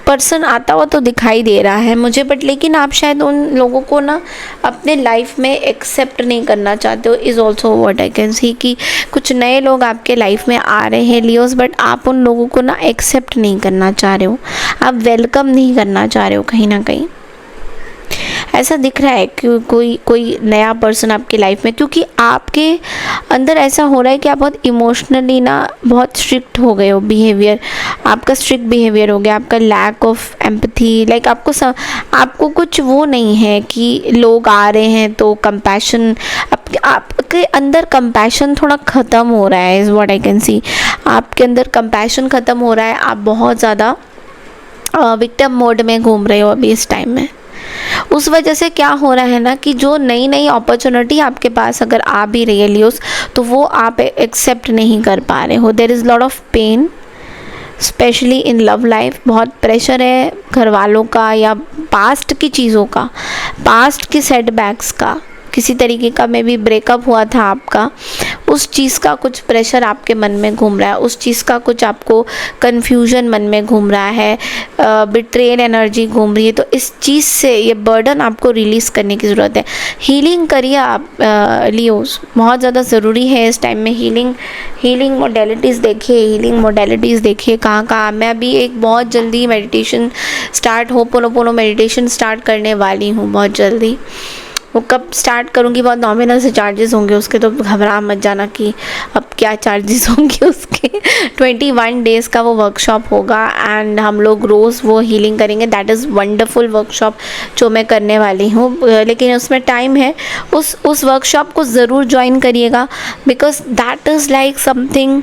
पर्सन आता हुआ तो दिखाई दे रहा है मुझे, बट लेकिन आप शायद उन लोगों को ना अपने लाइफ में एक्सेप्ट नहीं करना चाहते हो। Is also what I can सी कि कुछ नए लोग आपके लाइफ में आ रहे हैं लियोस, बट आप उन लोगों को ना एक्सेप्ट नहीं करना चाह रहे हो, आप वेलकम नहीं करना चाह रहे हो। कहीं ना कहीं ऐसा दिख रहा है कि कोई नया पर्सन आपकी लाइफ में, क्योंकि आपके अंदर ऐसा हो रहा है कि आप बहुत इमोशनली ना बहुत स्ट्रिक्ट हो गए हो। बिहेवियर आपका स्ट्रिक्ट बिहेवियर हो गया, आपका लैक ऑफ एम्पैथी, लाइक आपको कुछ वो नहीं है कि लोग आ रहे हैं तो कंपैशन, आपके अंदर कंपैशन थोड़ा ख़त्म हो रहा है। इज़ व्हाट आई कैन सी, आपके अंदर कंपैशन ख़त्म हो रहा है। आप बहुत ज़्यादा विक्टिम मोड में घूम रहे हो अभी इस टाइम में। उस वजह से क्या हो रहा है ना कि जो नई नई अपॉर्चुनिटी आपके पास अगर आ भी रही है लियोस, तो वो आप एक्सेप्ट नहीं कर पा रहे हो। There is lot of pain specially in love life. बहुत प्रेशर है घर वालों का या पास्ट की चीज़ों का, पास्ट की सेटबैक्स का, किसी तरीके का मे बी ब्रेकअप हुआ था आपका, उस चीज़ का कुछ प्रेशर आपके मन में घूम रहा है, उस चीज़ का कुछ आपको कन्फ्यूजन मन में घूम रहा है, बिट्रेयल एनर्जी घूम रही है। तो इस चीज़ से ये बर्डन आपको रिलीज़ करने की ज़रूरत है। हीलिंग करिए आप लियोस, बहुत ज़्यादा ज़रूरी है इस टाइम में। हीलिंग मोडेलिटीज़ देखिए कहाँ कहाँ। मैं अभी एक बहुत जल्दी meditation start, ho'oponopono meditation start करने वाली हूँ बहुत जल्दी। वो कब स्टार्ट करूँगी, बहुत नॉमिनल से चार्जेस होंगे उसके, तो घबरा मत जाना कि अब क्या चार्जेस होंगे उसके। 21 डेज़ का वो वर्कशॉप होगा एंड हम लोग रोज़ वो हीलिंग करेंगे। दैट इज़ वंडरफुल वर्कशॉप जो मैं करने वाली हूँ, लेकिन उसमें टाइम है। उस वर्कशॉप को ज़रूर ज्वाइन करिएगा, because that is like something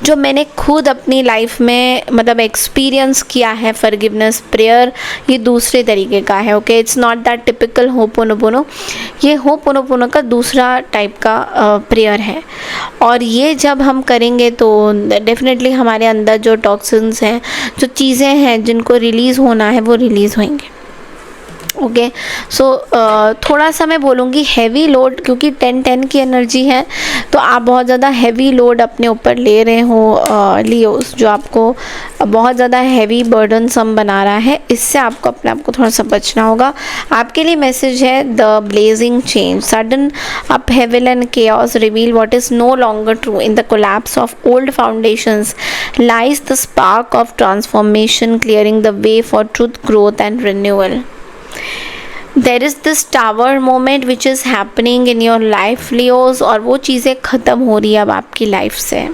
जो मैंने खुद अपनी लाइफ में मतलब एक्सपीरियंस किया है। फॉरगिवनेस प्रेयर ये दूसरे तरीके का है। Okay, it's not that typical ho'oponopono, ये होपोनोपोनो का दूसरा टाइप का प्रेयर है। और ये जब हम करेंगे तो डेफिनेटली हमारे अंदर जो टॉक्सिन्स हैं, जो चीज़ें हैं जिनको रिलीज़ होना है, वो रिलीज़ होंगे। ओके, सो थोड़ा सा मैं बोलूँगी हैवी लोड, क्योंकि 10-10 की एनर्जी है, तो आप बहुत ज़्यादा हैवी लोड अपने ऊपर ले रहे हो लियोस, जो आपको बहुत ज़्यादा हैवी बर्डन सम बना रहा है। इससे आपको अपने आप को थोड़ा सा बचना होगा। आपके लिए मैसेज है the blazing change, sudden upheaval and chaos reveal what is no longer true in the collapse of old foundations lies the spark of transformation, clearing the way for truth, growth and renewal. There is this tower moment which is happening in your life Leos, और वो चीज़ें ख़त्म हो रही है अब आपकी life से।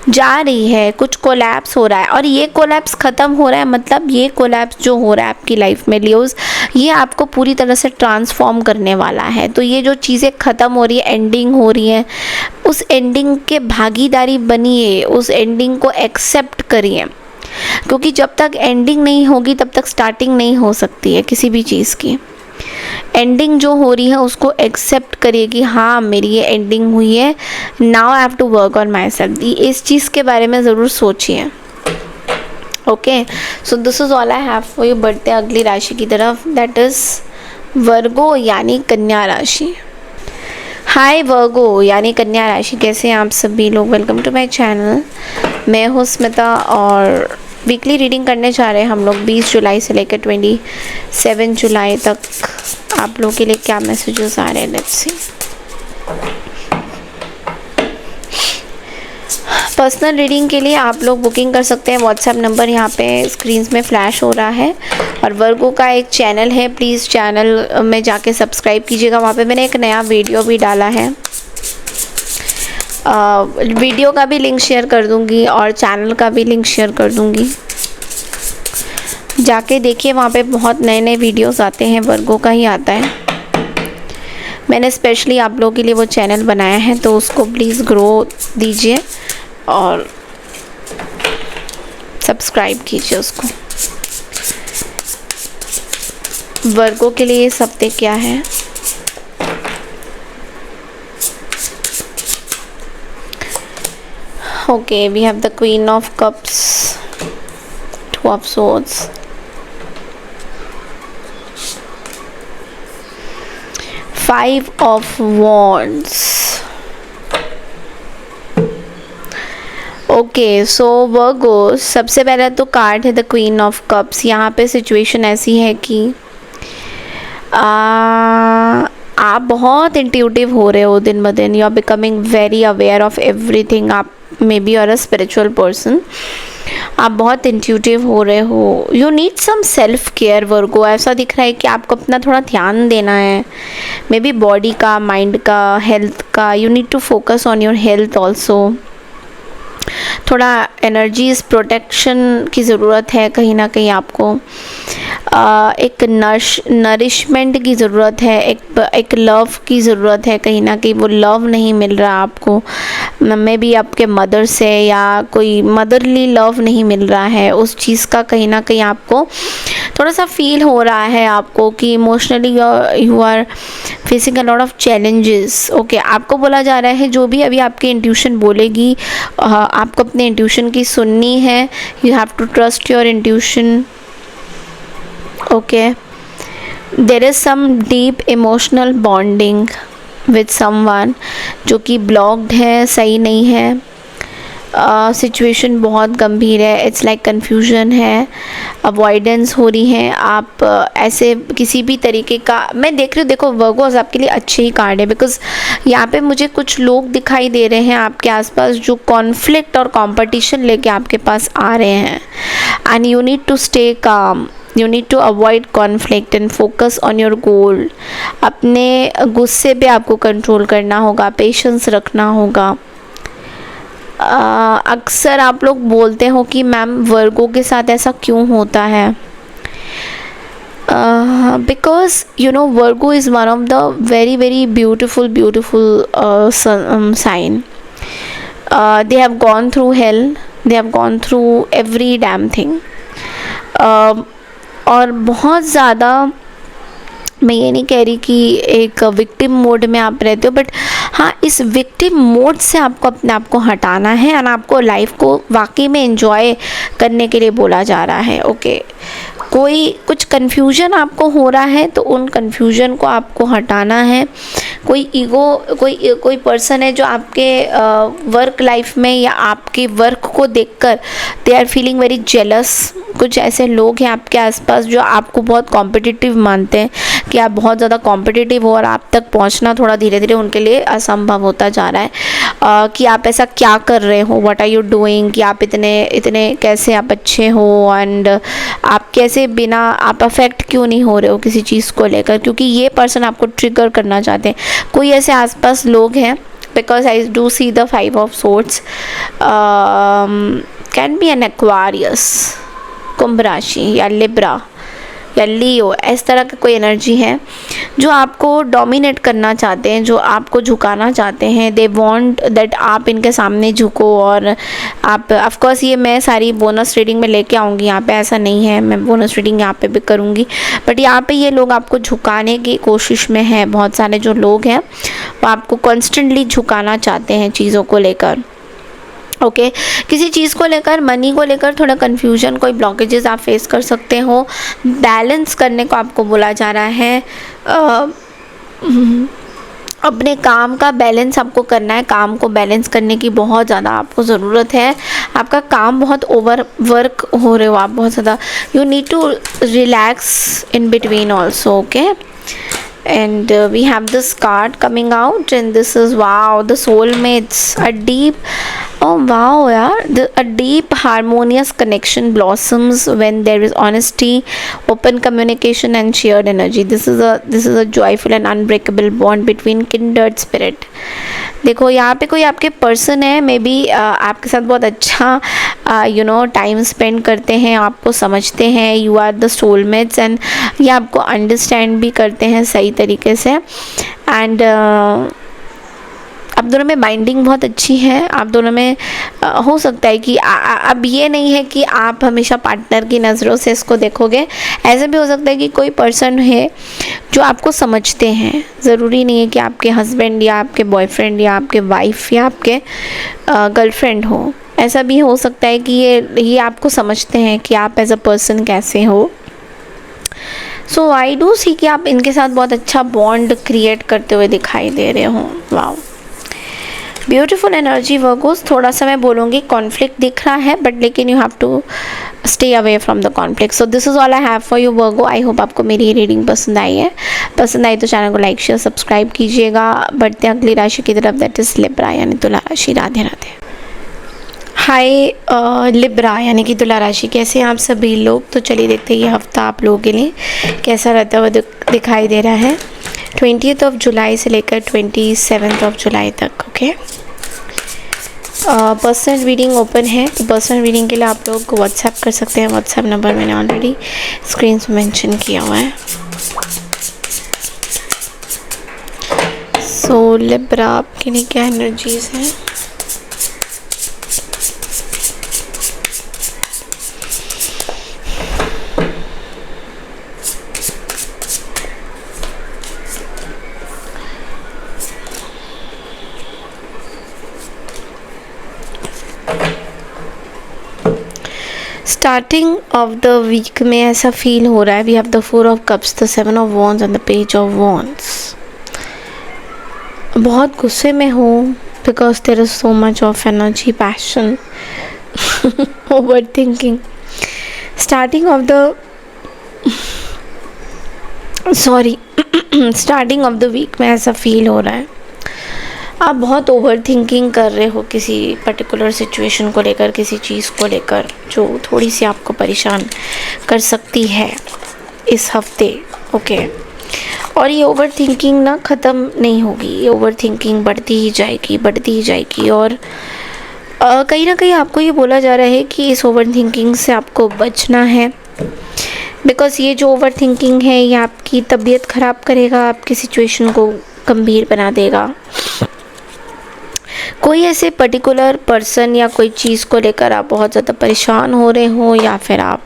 जा रही है, कुछ कोलैप्स हो रहा है, और ये कोलैप्स ख़त्म हो रहा है, मतलब ये कोलैप्स जो हो रहा है आपकी लाइफ में लियोज़, ये आपको पूरी तरह से ट्रांसफॉर्म करने वाला है। तो ये जो चीज़ें ख़त्म हो रही है, एंडिंग हो रही है, उस एंडिंग के भागीदारी बनिए, उस एंडिंग को एक्सेप्ट करिए, क्योंकि जब तक एंडिंग नहीं होगी तब तक स्टार्टिंग नहीं हो सकती है किसी भी चीज़ की। एंडिंग जो हो रही है उसको एक्सेप्ट करिए कि हाँ मेरी ये एंडिंग हुई है, now I have to work on myself. इस चीज़ के बारे में ज़रूर सोचिए। Okay, so this is all I have for you. बढ़ते अगली राशि की तरफ, दैट इज़ वर्गो यानी कन्या राशि। हाय वर्गो यानी कन्या राशि, कैसे हैं आप सभी लोग? Welcome to my channel. मैं हूँ स्मिता और वीकली रीडिंग करने जा रहे हैं हम लोग 20 जुलाई से लेकर 27 जुलाई तक। आप लोगों के लिए क्या मैसेजेस आ रहे हैं, लेट्स सी। पर्सनल रीडिंग के लिए आप लोग बुकिंग कर सकते हैं, व्हाट्सएप नंबर यहाँ पे स्क्रीन में फ्लैश हो रहा है। और वर्गो का एक चैनल है, प्लीज़ चैनल में जाके सब्सक्राइब कीजिएगा, वहाँ पे मैंने एक नया वीडियो भी डाला है। वीडियो का भी लिंक शेयर कर दूंगी और चैनल का भी लिंक शेयर कर दूंगी, जाके देखिए, वहाँ पे बहुत नए नए वीडियोस आते हैं, वर्गो का ही आता है। मैंने स्पेशली आप लोगों के लिए वो चैनल बनाया है, तो उसको प्लीज़ ग्रो दीजिए और सब्सक्राइब कीजिए उसको। वर्गो के लिए इस हफ्ते क्या है? Okay, we have the Queen of Cups, Two of Swords, Five of Wands. Okay, so Virgo, सबसे पहला तो कार्ड है द क्वीन ऑफ कप्स। यहाँ पे सिचुएशन ऐसी है कि आप बहुत इंट्यूटिव हो रहे हो दिन ब दिन। You are becoming very aware of everything. आप may be are a spiritual person, आप बहुत इंट्यूटिव हो रहे हो। You need some self care Virgo. ऐसा दिख रहा है कि आपको अपना थोड़ा ध्यान देना है, मे बी बॉडी का, माइंड का, हेल्थ का। You need to focus on your health also. थोड़ा एनर्जीज प्रोटेक्शन की ज़रूरत है कहीं ना कहीं आपको। एक नरिशमेंट की ज़रूरत है, एक लव की ज़रूरत है कहीं ना कहीं। वो लव नहीं मिल रहा आपको, मे बी आपके मदर से, या कोई मदरली लव नहीं मिल रहा है। उस चीज़ का कहीं ना कहीं आपको थोड़ा सा फील हो रहा है आपको कि emotionally you are facing a lot of challenges. Okay, आपको बोला जा रहा है जो भी अभी आपकी इंट्यूशन बोलेगी, आपको अपने इंट्यूशन की सुननी है। You have to trust your intuition. Okay, there is some deep emotional bonding with someone जो कि ब्लॉक्ड है, सही नहीं है। सिचुएशन बहुत गंभीर है, इट्स लाइक कन्फ्यूजन है, अवॉइडेंस हो रही है। आप ऐसे किसी भी तरीके का, मैं देख रही हूँ, देखो वर्गोस आपके लिए अच्छे ही कार्ड है, बिकॉज यहाँ पे मुझे कुछ लोग दिखाई दे रहे हैं आपके आसपास जो कॉन्फ्लिक्ट और कंपटीशन लेके आपके पास आ रहे हैं। And you need to stay calm, you need to avoid conflict and focus on your goal. अपने गुस्से पे आपको कंट्रोल करना होगा, पेशेंस रखना होगा। अक्सर आप लोग बोलते हो कि मैम वर्गो के साथ ऐसा क्यों होता है, because you know Virgo is one of the very very beautiful sign. They have gone through hell, they have gone through every damn thing. और बहुत ज़्यादा, मैं ये नहीं कह रही कि एक विक्टिम मोड में आप रहते हो, बट हाँ, इस विक्टिम मोड से आपको अपने आप को हटाना है और आपको लाइफ को वाकई में एंजॉय करने के लिए बोला जा रहा है। ओके, कोई कुछ कन्फ्यूजन आपको हो रहा है तो उन कन्फ्यूजन को आपको हटाना है। कोई ईगो, कोई पर्सन है जो आपके वर्क लाइफ में या आपके वर्क को देखकर they are feeling very jealous. कुछ ऐसे लोग हैं आपके आसपास जो आपको बहुत कॉम्पिटिटिव मानते हैं कि आप बहुत ज़्यादा कॉम्पिटिटिव हो और आप तक पहुंचना थोड़ा धीरे धीरे उनके लिए असंभव होता जा रहा है। कि आप ऐसा क्या कर रहे हो, व्हाट आर यू डूइंग, कि आप इतने कैसे आप अच्छे हो, एंड आप कैसे बिना आप अफेक्ट क्यों नहीं हो रहे हो किसी चीज़ को लेकर, क्योंकि ये पर्सन आपको ट्रिगर करना चाहते हैं। कोई ऐसे आसपास लोग हैं because I do see the 5 of swords. Can be an Aquarius, कुंभ राशि या लिब्रा या लियो, इस तरह का कोई एनर्जी है जो आपको डोमिनेट करना चाहते हैं, जो आपको झुकाना चाहते हैं. दे वांट दैट आप इनके सामने झुको. और आप ऑफ कोर्स ये मैं सारी बोनस रीडिंग में लेके आऊँगी, यहाँ पे ऐसा नहीं है, मैं बोनस रीडिंग यहाँ पे भी करूँगी. बट यहाँ पे ये लोग आपको झुकाने की कोशिश में हैं. बहुत सारे जो लोग हैं वो आपको कॉन्स्टेंटली झुकाना चाहते हैं चीज़ों को लेकर. ओके किसी चीज़ को लेकर, मनी को लेकर थोड़ा कन्फ्यूजन, कोई ब्लॉकेजेस आप फेस कर सकते हो. बैलेंस करने को आपको बोला जा रहा है. अपने काम का बैलेंस आपको करना है. काम को बैलेंस करने की बहुत ज़्यादा आपको ज़रूरत है. आपका काम बहुत ओवर वर्क हो रहे हो आप बहुत ज़्यादा. You need to relax in between also, okay? And we have this card coming out, and this is, wow, the soulmates, a deep, oh wow, yeah, a deep harmonious connection blossoms when there is honesty, open communication and shared energy. This is a joyful and unbreakable bond between kindred spirit. देखो यहाँ पे कोई आपके person है, may be आपके साथ बहुत अच्छा टाइम स्पेंड करते हैं, आपको समझते हैं, you are the soulmates, and ये आपको अंडरस्टैंड भी करते हैं सही तरीके से. एंड आप दोनों में बाइंडिंग बहुत अच्छी है. आप दोनों में हो सकता है कि अब ये नहीं है कि आप हमेशा पार्टनर की नज़रों से इसको देखोगे. ऐसा भी हो सकता है कि कोई पर्सन है जो आपको समझते हैं. ज़रूरी नहीं है कि आपके हस्बैंड या आपके बॉयफ्रेंड या आपके वाइफ या आपके गर्लफ्रेंड हो. ऐसा भी हो सकता है कि ये आपको समझते हैं कि आप एज अ पर्सन कैसे हो. सो आई डू सी कि आप इनके साथ बहुत अच्छा बॉन्ड क्रिएट करते हुए दिखाई दे रहे हो. Wow, beautiful energy Virgo's. थोड़ा सा मैं बोलूँगी कॉन्फ्लिक्ट दिख रहा है, बट लेकिन you have to stay away from the conflict. So this is all I have for you Virgo. I hope आपको मेरी रीडिंग पसंद आई है. पसंद आई तो चैनल को लाइक शेयर सब्सक्राइब कीजिएगा. बढ़ते हैं अगली राशि की तरफ, दैट इज़ लिब्रा यानी तुला राशि. राधे राधे. हाय लिब्रा यानी कि तुला राशि, कैसे हैं आप सभी लोग. तो चलिए देखते हैं ये हफ्ता आप लोगों के लिए कैसा रहता हुआ दिखाई दे रहा है 20th of जुलाई से लेकर 27th of जुलाई तक. ओके, पर्सनल रीडिंग ओपन है. तो पर्सनल रीडिंग के लिए आप लोग व्हाट्सएप कर सकते हैं. व्हाट्सएप नंबर मैंने ऑलरेडी स्क्रीन पे मेंशन किया हुआ है. सो लिब्रा आपके लिए क्या एनर्जीज हैं. स्टार्टिंग ऑफ द वीक में ऐसा फील हो रहा है. We have the 4 of Cups, the 7 of Wands and the Page of Wands. बहुत गुस्से में हो because there is so much of energy, passion, over thinking. Starting of the week में ऐसा फील हो रहा है. आप बहुत ओवर थिंकिंग कर रहे हो किसी पर्टिकुलर सिचुएशन को लेकर, किसी चीज़ को लेकर जो थोड़ी सी आपको परेशान कर सकती है इस हफ्ते. ओके, और ये ओवर थिंकिंग ना ख़त्म नहीं होगी. ये ओवर थिंकिंग बढ़ती ही जाएगी. और कहीं ना कहीं आपको ये बोला जा रहा है कि इस ओवर थिंकिंग से आपको बचना है. बिकॉज़ ये जो ओवर थिंकिंग है ये आपकी तबीयत ख़राब करेगा, आपकी सिचुएशन को गंभीर बना देगा. कोई ऐसे पर्टिकुलर पर्सन या कोई चीज़ को लेकर आप बहुत ज़्यादा परेशान हो रहे हो, या फिर आप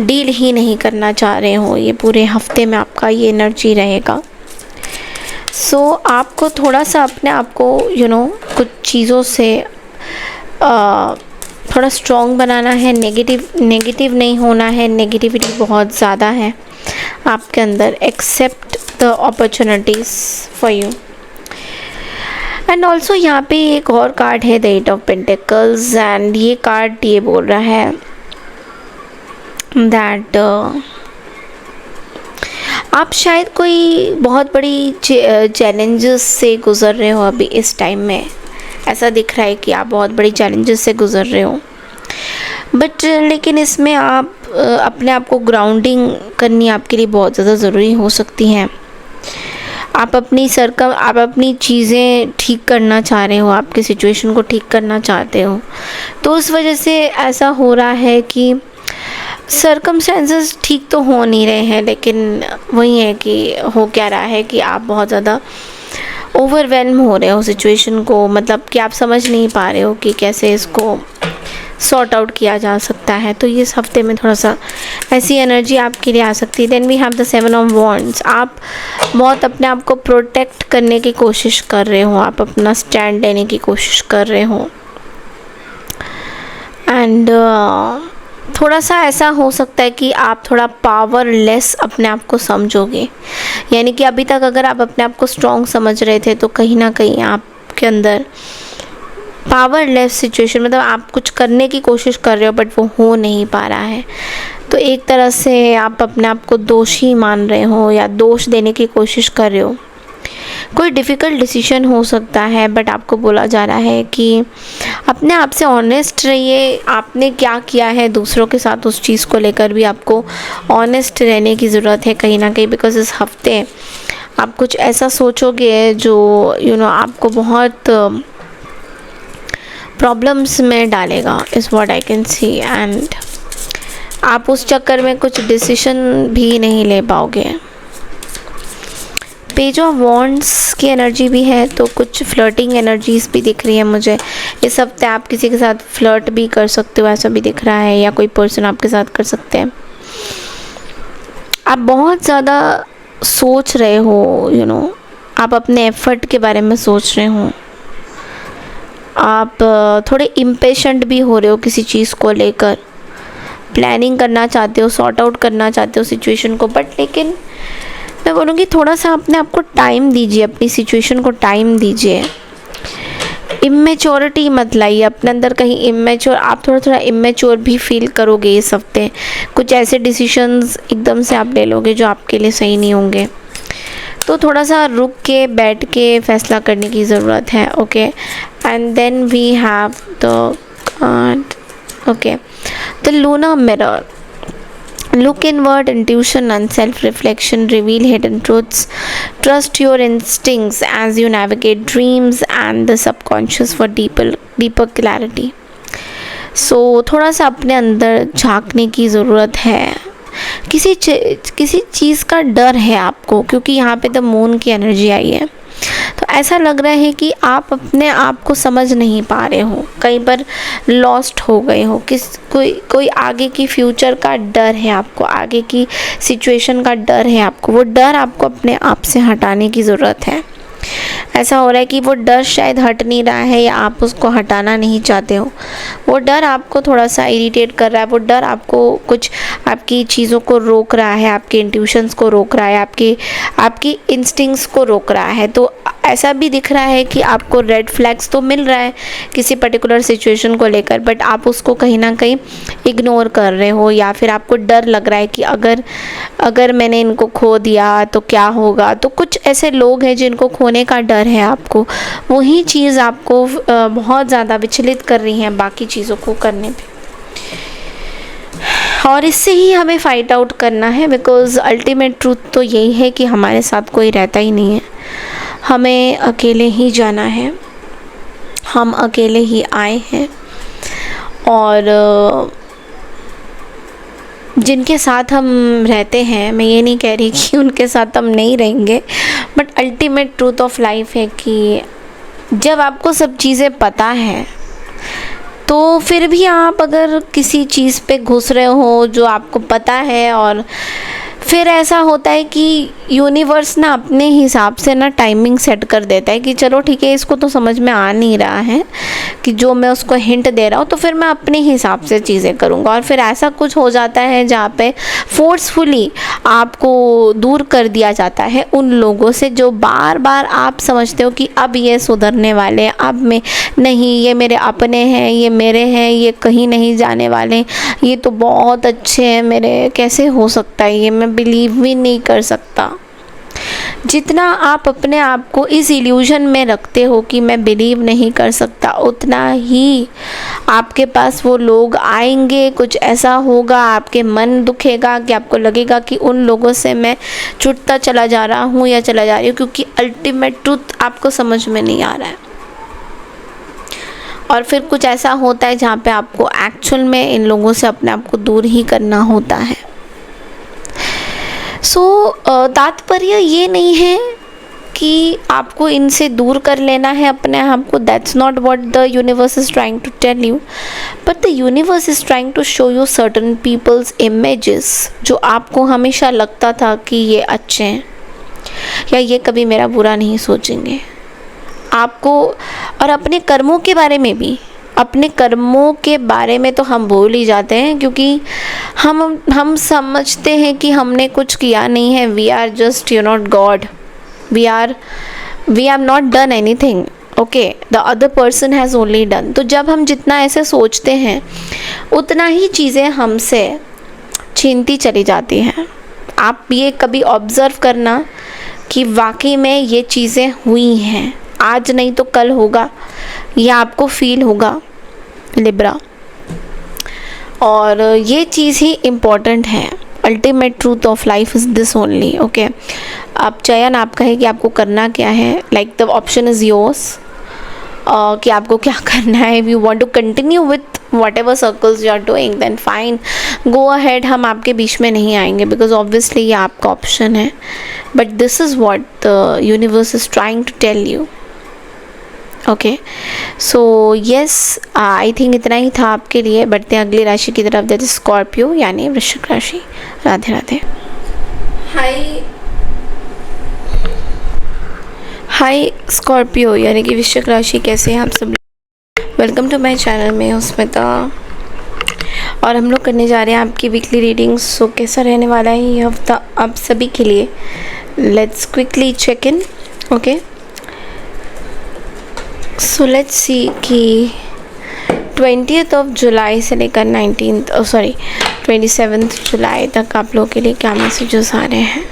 डील ही नहीं करना चाह रहे हो. ये पूरे हफ्ते में आपका ये एनर्जी रहेगा. सो आपको थोड़ा सा अपने आप को कुछ चीज़ों से थोड़ा स्ट्रॉन्ग बनाना है. नेगेटिव नहीं होना है. नेगेटिविटी बहुत ज़्यादा है आपके अंदर. Accept the opportunities for you. And also यहाँ पे एक और कार्ड है, द 8 of Pentacles, एंड ये कार्ड ये बोल रहा है दैट आप शायद कोई बहुत बड़ी चैलेंजेस से गुज़र रहे हो अभी इस टाइम में. ऐसा दिख रहा है कि आप बहुत बड़ी चैलेंजेस से गुज़र रहे हो. बट लेकिन इसमें आप अपने आप को ग्राउंडिंग करनी आपके लिए बहुत ज़्यादा ज़रूरी हो सकती है. आप अपनी चीज़ें ठीक करना चाह रहे हो, आपकी सिचुएशन को ठीक करना चाहते हो। तो उस वजह से ऐसा हो रहा है कि सर्कमस्टेंसेस ठीक तो हो नहीं रहे हैं, लेकिन वही है कि हो क्या रहा है कि आप बहुत ज़्यादा ओवरवेल्म हो रहे हो सिचुएशन को, मतलब कि आप समझ नहीं पा रहे हो कि कैसे इसको सॉर्ट आउट किया जा सकता है। तो इस हफ्ते में थोड़ा सा ऐसी एनर्जी आपके लिए आ सकती है। Then we have the 7 of wands. आप बहुत अपने आप को प्रोटेक्ट करने की कोशिश कर रहे हो, आप अपना स्टैंड लेने की कोशिश कर रहे हो। एंड थोड़ा सा ऐसा हो सकता है कि आप थोड़ा पावरलेस अपने आप को समझोगे, यानी कि अभी तक अगर आप अपने आप को स्ट्रॉन्ग समझ रहे थे तो कहीं ना कहीं आपके अंदर पावरलेस सिचुएशन, मतलब आप कुछ करने की कोशिश कर रहे हो बट वो हो नहीं पा रहा है। तो एक तरह से आप अपने आप को दोषी मान रहे हो या दोष देने की कोशिश कर रहे हो। कोई डिफ़िकल्ट डिसीजन हो सकता है, बट आपको बोला जा रहा है कि अपने आप से ऑनेस्ट रहिए। आपने क्या किया है दूसरों के साथ, उस चीज़ को लेकर भी आपको ऑनेस्ट रहने की ज़रूरत है कहीं ना कहीं। बिकॉज़ इस हफ्ते आप कुछ ऐसा सोचोगे जो आपको बहुत प्रॉब्लम्स में डालेगा, is what I can C. And आप उस चक्कर में कुछ डिसीजन भी नहीं ले पाओगे। पेज ऑफ वॉन्ड्स की एनर्जी भी है, तो कुछ फ्लर्टिंग एनर्जीज भी दिख रही है मुझे इस हफ्ते। आप किसी के साथ फ्लर्ट भी कर सकते हो, ऐसा भी दिख रहा है, या कोई पर्सन आपके साथ कर सकते हैं। आप बहुत ज़्यादा सोच रहे हो, आप अपने एफर्ट के बारे में सोच रहे हो। आप थोड़े इम्पेशेंट भी हो रहे हो किसी चीज़ को लेकर, प्लानिंग करना चाहते हो, सॉर्ट आउट करना चाहते हो सिचुएशन को। बट लेकिन मैं बोलूँगी थोड़ा सा अपने आप को टाइम दीजिए, अपनी सिचुएशन को टाइम दीजिए। इमेच्योरिटी मत लाइए अपने अंदर कहीं आप थोड़ा इमेच्योर भी फील करोगे इस हफ्ते। कुछ ऐसे डिसीजंस एकदम से आप ले लोगे जो आपके लिए सही नहीं होंगे। तो थोड़ा सा रुक के बैठ के फैसला करने की ज़रूरत है। Okay, and then we have the lunar mirror. Look inward, intuition and self-reflection reveal hidden truths. Trust your instincts as you navigate dreams and the subconscious for deeper clarity. So थोड़ा सा अपने अंदर झांकने की ज़रूरत है। किसी चीज़ का डर है आपको, क्योंकि यहाँ पे द मून की एनर्जी आई है। तो ऐसा लग रहा है कि आप अपने आप को समझ नहीं पा रहे हो, कहीं पर लॉस्ट हो गए हो। कोई आगे की फ्यूचर का डर है आपको, आगे की सिचुएशन का डर है आपको। वो डर आपको अपने आप से हटाने की ज़रूरत है। ऐसा हो रहा है कि वो डर शायद हट नहीं रहा है, या आप उसको हटाना नहीं चाहते हो। वो डर आपको थोड़ा सा इरिटेट कर रहा है, वो डर आपको कुछ आपकी चीज़ों को रोक रहा है, आपके इंट्यूशंस को रोक रहा है, आपकी इंस्टिंक्ट्स को रोक रहा है। तो ऐसा भी दिख रहा है कि आपको रेड फ्लैग्स तो मिल रहा है किसी पर्टिकुलर सिचुएशन को लेकर, बट आप उसको कहीं ना कहीं इग्नोर कर रहे हो, या फिर आपको डर लग रहा है कि अगर मैंने इनको खो दिया तो क्या होगा। तो कुछ ऐसे लोग हैं जिनको खोने का डर है आपको, वही चीज़ आपको बहुत ज़्यादा विचलित कर रही है बाकी चीज़ों को करने पे। और इससे ही हमें फ़ाइट आउट करना है, बिकॉज़ अल्टीमेट ट्रूथ तो यही है कि हमारे साथ कोई रहता ही नहीं है। हमें अकेले ही जाना है, हम अकेले ही आए हैं, और जिनके साथ हम रहते हैं, मैं ये नहीं कह रही कि उनके साथ हम नहीं रहेंगे, but ultimate truth of life है कि जब आपको सब चीज़ें पता है, तो फिर भी आप अगर किसी चीज़ पे घुस रहे हो जो आपको पता है, और फिर ऐसा होता है कि यूनिवर्स ना अपने हिसाब से ना टाइमिंग सेट कर देता है कि चलो ठीक है, इसको तो समझ में आ नहीं रहा है कि जो मैं उसको हिंट दे रहा हूँ, तो फिर मैं अपने हिसाब से चीज़ें करूँगा। और फिर ऐसा कुछ हो जाता है जहाँ पे फोर्सफुली आपको दूर कर दिया जाता है उन लोगों से जो बार बार आप समझते हो कि अब ये सुधरने वाले हैं, अब मैं नहीं, ये मेरे अपने हैं, ये मेरे हैं, ये कहीं नहीं जाने वाले, ये तो बहुत अच्छे हैं मेरे, कैसे हो सकता है ये, मैं बिलीव भी नहीं कर सकता। जितना आप अपने आप को इस इल्यूजन में रखते हो कि मैं बिलीव नहीं कर सकता, उतना ही आपके पास वो लोग आएंगे, कुछ ऐसा होगा, आपके मन दुखेगा कि आपको लगेगा कि उन लोगों से मैं छूटता चला जा रहा हूँ या चला जा रही हूँ, क्योंकि अल्टीमेट ट्रूथ आपको समझ में नहीं आ रहा है। और फिर कुछ ऐसा होता है जहाँ पे आपको एक्चुअल में इन लोगों से अपने आप को दूर ही करना होता है। तात्पर्य ये नहीं है कि आपको इनसे दूर कर लेना है अपने आप को। That's not what the universe is trying to tell you, but the universe is trying to show you certain people's images जो आपको हमेशा लगता था कि ये अच्छे हैं या ये कभी मेरा बुरा नहीं सोचेंगे आपको। और अपने कर्मों के बारे में भी, अपने कर्मों के बारे में तो हम भूल ही जाते हैं, क्योंकि हम समझते हैं कि हमने कुछ किया नहीं है। We are just not God, we have not done anything, okay, the other person has only done. तो जब हम जितना ऐसे सोचते हैं उतना ही चीज़ें हमसे छीनती चली जाती हैं। आप ये कभी ऑब्ज़र्व करना कि वाकई में ये चीज़ें हुई हैं, आज नहीं तो कल होगा, यह आपको फील होगा लिब्रा। और ये चीज़ ही इम्पॉर्टेंट है। Ultimate truth of life is this only, okay. आप चयन आपका है कि आपको करना क्या है, like the option is yours, कि आपको क्या करना है। If you want to continue with whatever circles you are doing then fine, go ahead, हम आपके बीच में नहीं आएंगे, बिकॉज ऑब्वियसली ये आपका ऑप्शन है। But this is what the universe is trying to tell you, okay. So yes, I think इतना ही था आपके लिए। बढ़ते हैं अगली राशि की तरफ, दैट इज स्कॉर्पियो यानी वृश्चिक राशि। राधे राधे। हाय स्कॉर्पियो यानी कि वृश्चिक राशि, कैसे हैं आप सब? वेलकम टू माय चैनल में स्मिता, और हम लोग करने जा रहे हैं आपकी वीकली रीडिंग्स। सो कैसा रहने वाला है ये हफ्ता आप सभी के लिए, let's quickly check in, okay. So let's see कि 20th ऑफ जुलाई से लेकर 27th जुलाई तक आप लोगों के लिए क्या मैसेजेस आ रहे हैं।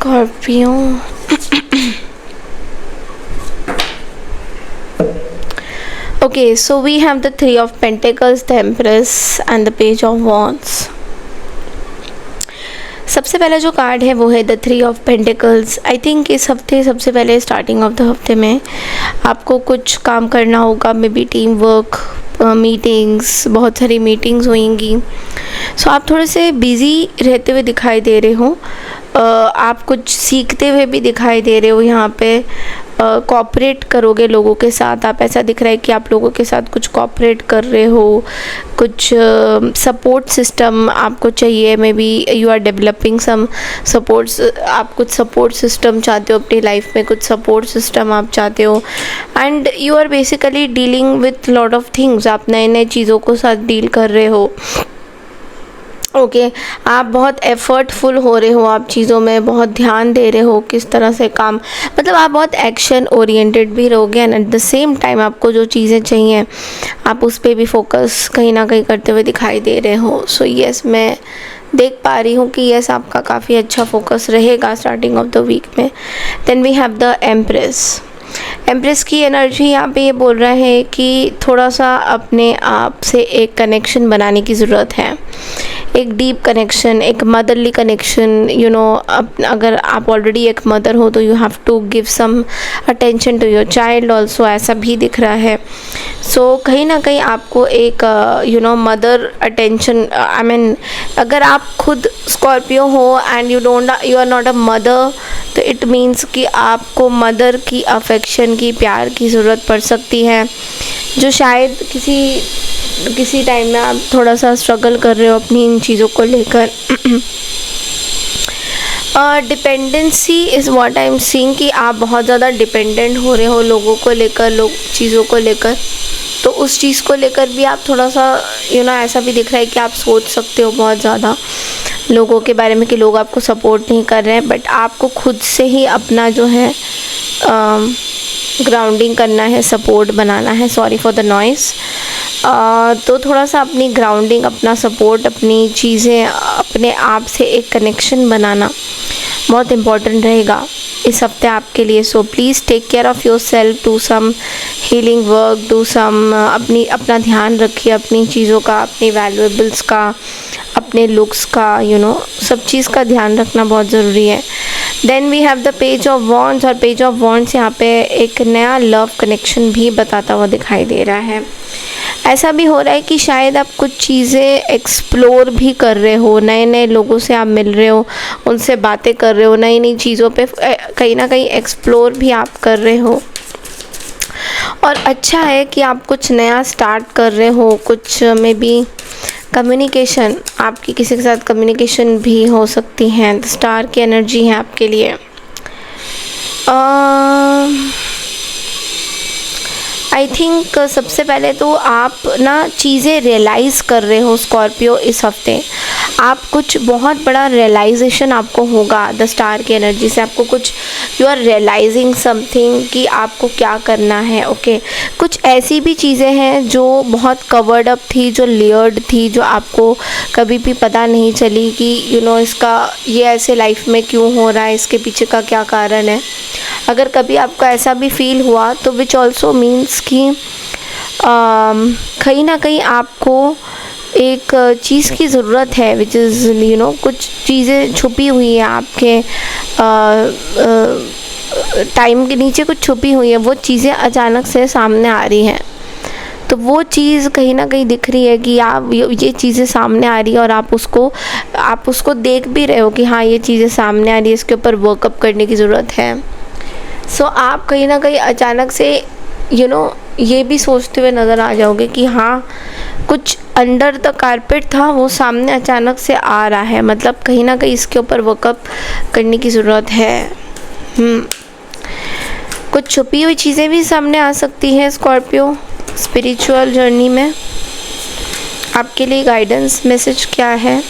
Scorpio. Okay, so we have the Three of Pentacles, the Empress and the Page of Wands. सबसे पहला जो कार्ड है वो है the three of pentacles. I think इस हफ्ते सबसे पहले स्टार्टिंग ऑफ द हफ्ते में आपको कुछ काम करना होगा, may be team work, meetings, बहुत सारी मीटिंग्स होंगी। सो आप थोड़े से बिज़ी रहते हुए दिखाई दे रहे हो, आप कुछ सीखते हुए भी दिखाई दे रहे हो। यहाँ पे कोऑपरेट करोगे लोगों के साथ, आप ऐसा दिख रहा है कि आप लोगों के साथ कुछ कोऑपरेट कर रहे हो, कुछ सपोर्ट सिस्टम आपको चाहिए, maybe you are developing some supports, आप कुछ सपोर्ट सिस्टम चाहते हो अपनी लाइफ में, कुछ सपोर्ट सिस्टम आप चाहते हो, and you are basically dealing with lot of things, आप नए नए चीज़ों को साथ डील कर रहे हो, ओके। आप बहुत एफर्टफुल हो रहे हो, आप चीज़ों में बहुत ध्यान दे रहे हो, किस तरह से काम, मतलब आप बहुत एक्शन ओरिएंटेड भी रहोगे, and at the same time आपको जो चीज़ें चाहिए आप उस पर भी फोकस कहीं ना कहीं करते हुए दिखाई दे रहे हो। सो यस, मैं देख पा रही हूँ कि यस आपका काफ़ी अच्छा फोकस रहेगा स्टार्टिंग ऑफ द वीक में। Then we have the empress की एनर्जी यहाँ पे ये बोल रहा है कि थोड़ा सा अपने आप से एक कनेक्शन बनाने की ज़रूरत है, एक डीप कनेक्शन, एक मदरली कनेक्शन, यू नो। अगर आप ऑलरेडी एक मदर हो तो you have to give some attention to your child also, ऐसा भी दिख रहा है। सो कहीं ना कहीं आपको एक you know mother attention, I mean अगर आप खुद स्कॉर्पियो हो and you are not a mother, तो इट मीन्स कि आपको मदर की अफेक्शन की, प्यार की ज़रूरत पड़ सकती है, जो शायद किसी टाइम में आप थोड़ा सा स्ट्रगल कर रहे हो अपनी इन चीज़ों को लेकर। Dependency is what I am seeing, कि आप बहुत ज़्यादा डिपेंडेंट हो रहे हो लोगों को लेकर, चीज़ों को लेकर। तो उस चीज़ को लेकर भी आप थोड़ा सा ऐसा भी दिख रहा है कि आप सोच सकते हो बहुत ज़्यादा लोगों के बारे में कि लोग आपको सपोर्ट नहीं कर रहे हैं, बट आपको खुद से ही अपना जो है ग्राउंडिंग करना है, सपोर्ट बनाना है। Sorry for the noise. तो थोड़ा सा अपनी ग्राउंडिंग, अपना सपोर्ट, अपनी चीज़ें, अपने आप से एक कनेक्शन बनाना बहुत इम्पॉर्टेंट रहेगा इस हफ्ते आपके लिए। So please take care of yourself, do some healing work, do some, अपना ध्यान रखिए अपनी चीज़ों का, अपनी वैल्यूएबल्स का, अपने लुक्स का, सब चीज़ का ध्यान रखना बहुत ज़रूरी है। Then we have the page of wands, और पेज ऑफ वॉन्ड्स यहाँ पे एक नया लव कनेक्शन भी बताता हुआ दिखाई दे रहा है। ऐसा भी हो रहा है कि शायद आप कुछ चीज़ें एक्सप्लोर भी कर रहे हो, नए नए लोगों से आप मिल रहे हो, उनसे बातें कर रहे हो, नई नई चीज़ों पे कहीं ना कहीं एक्सप्लोर भी आप कर रहे हो। और अच्छा है कि आप कुछ नया स्टार्ट कर रहे हो, कुछ में भी कम्युनिकेशन, आपकी किसी के साथ कम्युनिकेशन भी हो सकती है। स्टार की एनर्जी है आपके लिए। आई थिंक सबसे पहले तो आप ना चीज़ें रियलाइज़ कर रहे हो स्कॉर्पियो इस हफ्ते। आप कुछ बहुत बड़ा रियलाइजेशन आपको होगा द स्टार की एनर्जी से। आपको कुछ, यू आर रियलाइजिंग समथिंग कि आपको क्या करना है। ओके, कुछ ऐसी भी चीज़ें हैं जो बहुत कवर्ड अप थी, जो लेयर्ड थी, जो आपको कभी भी पता नहीं चली कि इसका ये ऐसे लाइफ में क्यों हो रहा है, इसके पीछे का क्या कारण है। अगर कभी आपको ऐसा भी फील हुआ तो विच ऑल्सो मीन्स कि कहीं ना कहीं आपको एक चीज़ की ज़रूरत है, विच इज़ कुछ चीज़ें छुपी हुई हैं आपके टाइम के नीचे, कुछ छुपी हुई है, वो चीज़ें अचानक से सामने आ रही हैं। तो वो चीज़ कहीं ना कहीं दिख रही है कि आप ये चीज़ें सामने आ रही है, और आप उसको देख भी रहे हो कि हाँ ये चीज़ें सामने आ रही है, इसके ऊपर वर्कअप करने की ज़रूरत है। सो आप कहीं ना कहीं अचानक से ये भी सोचते हुए नज़र आ जाओगे कि हाँ कुछ अंडर द कारपेट था, वो सामने अचानक से आ रहा है। मतलब कहीं ना कहीं इसके ऊपर वर्कअप करने की ज़रूरत है। कुछ छुपी हुई चीज़ें भी सामने आ सकती हैं स्कॉर्पियो स्पिरिचुअल जर्नी में। आपके लिए गाइडेंस मैसेज क्या है?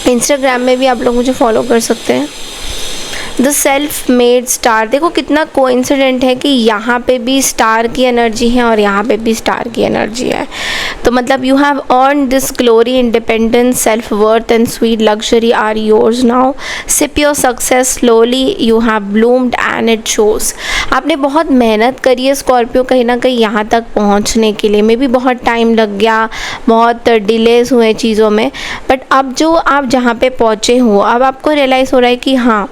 इंस्टाग्राम में भी आप लोग मुझे फॉलो कर सकते हैं, द सेल्फ मेड स्टार। देखो कितना कोइंसिडेंट है कि यहाँ पे भी स्टार की एनर्जी है और यहाँ पे भी स्टार की एनर्जी है। तो मतलब you have earn this glory, independence, self worth and sweet luxury are yours now. Sip your success slowly, you have bloomed and it shows. आपने बहुत मेहनत करी है स्कॉर्पियो कहीं ना कहीं यहाँ तक पहुँचने के लिए। मे भी बहुत टाइम लग गया, बहुत डिलेज हुए चीज़ों में, बट अब जो आप जहाँ पे पहुँचे हो, अब आपको रियलाइज़ हो रहा है कि हाँ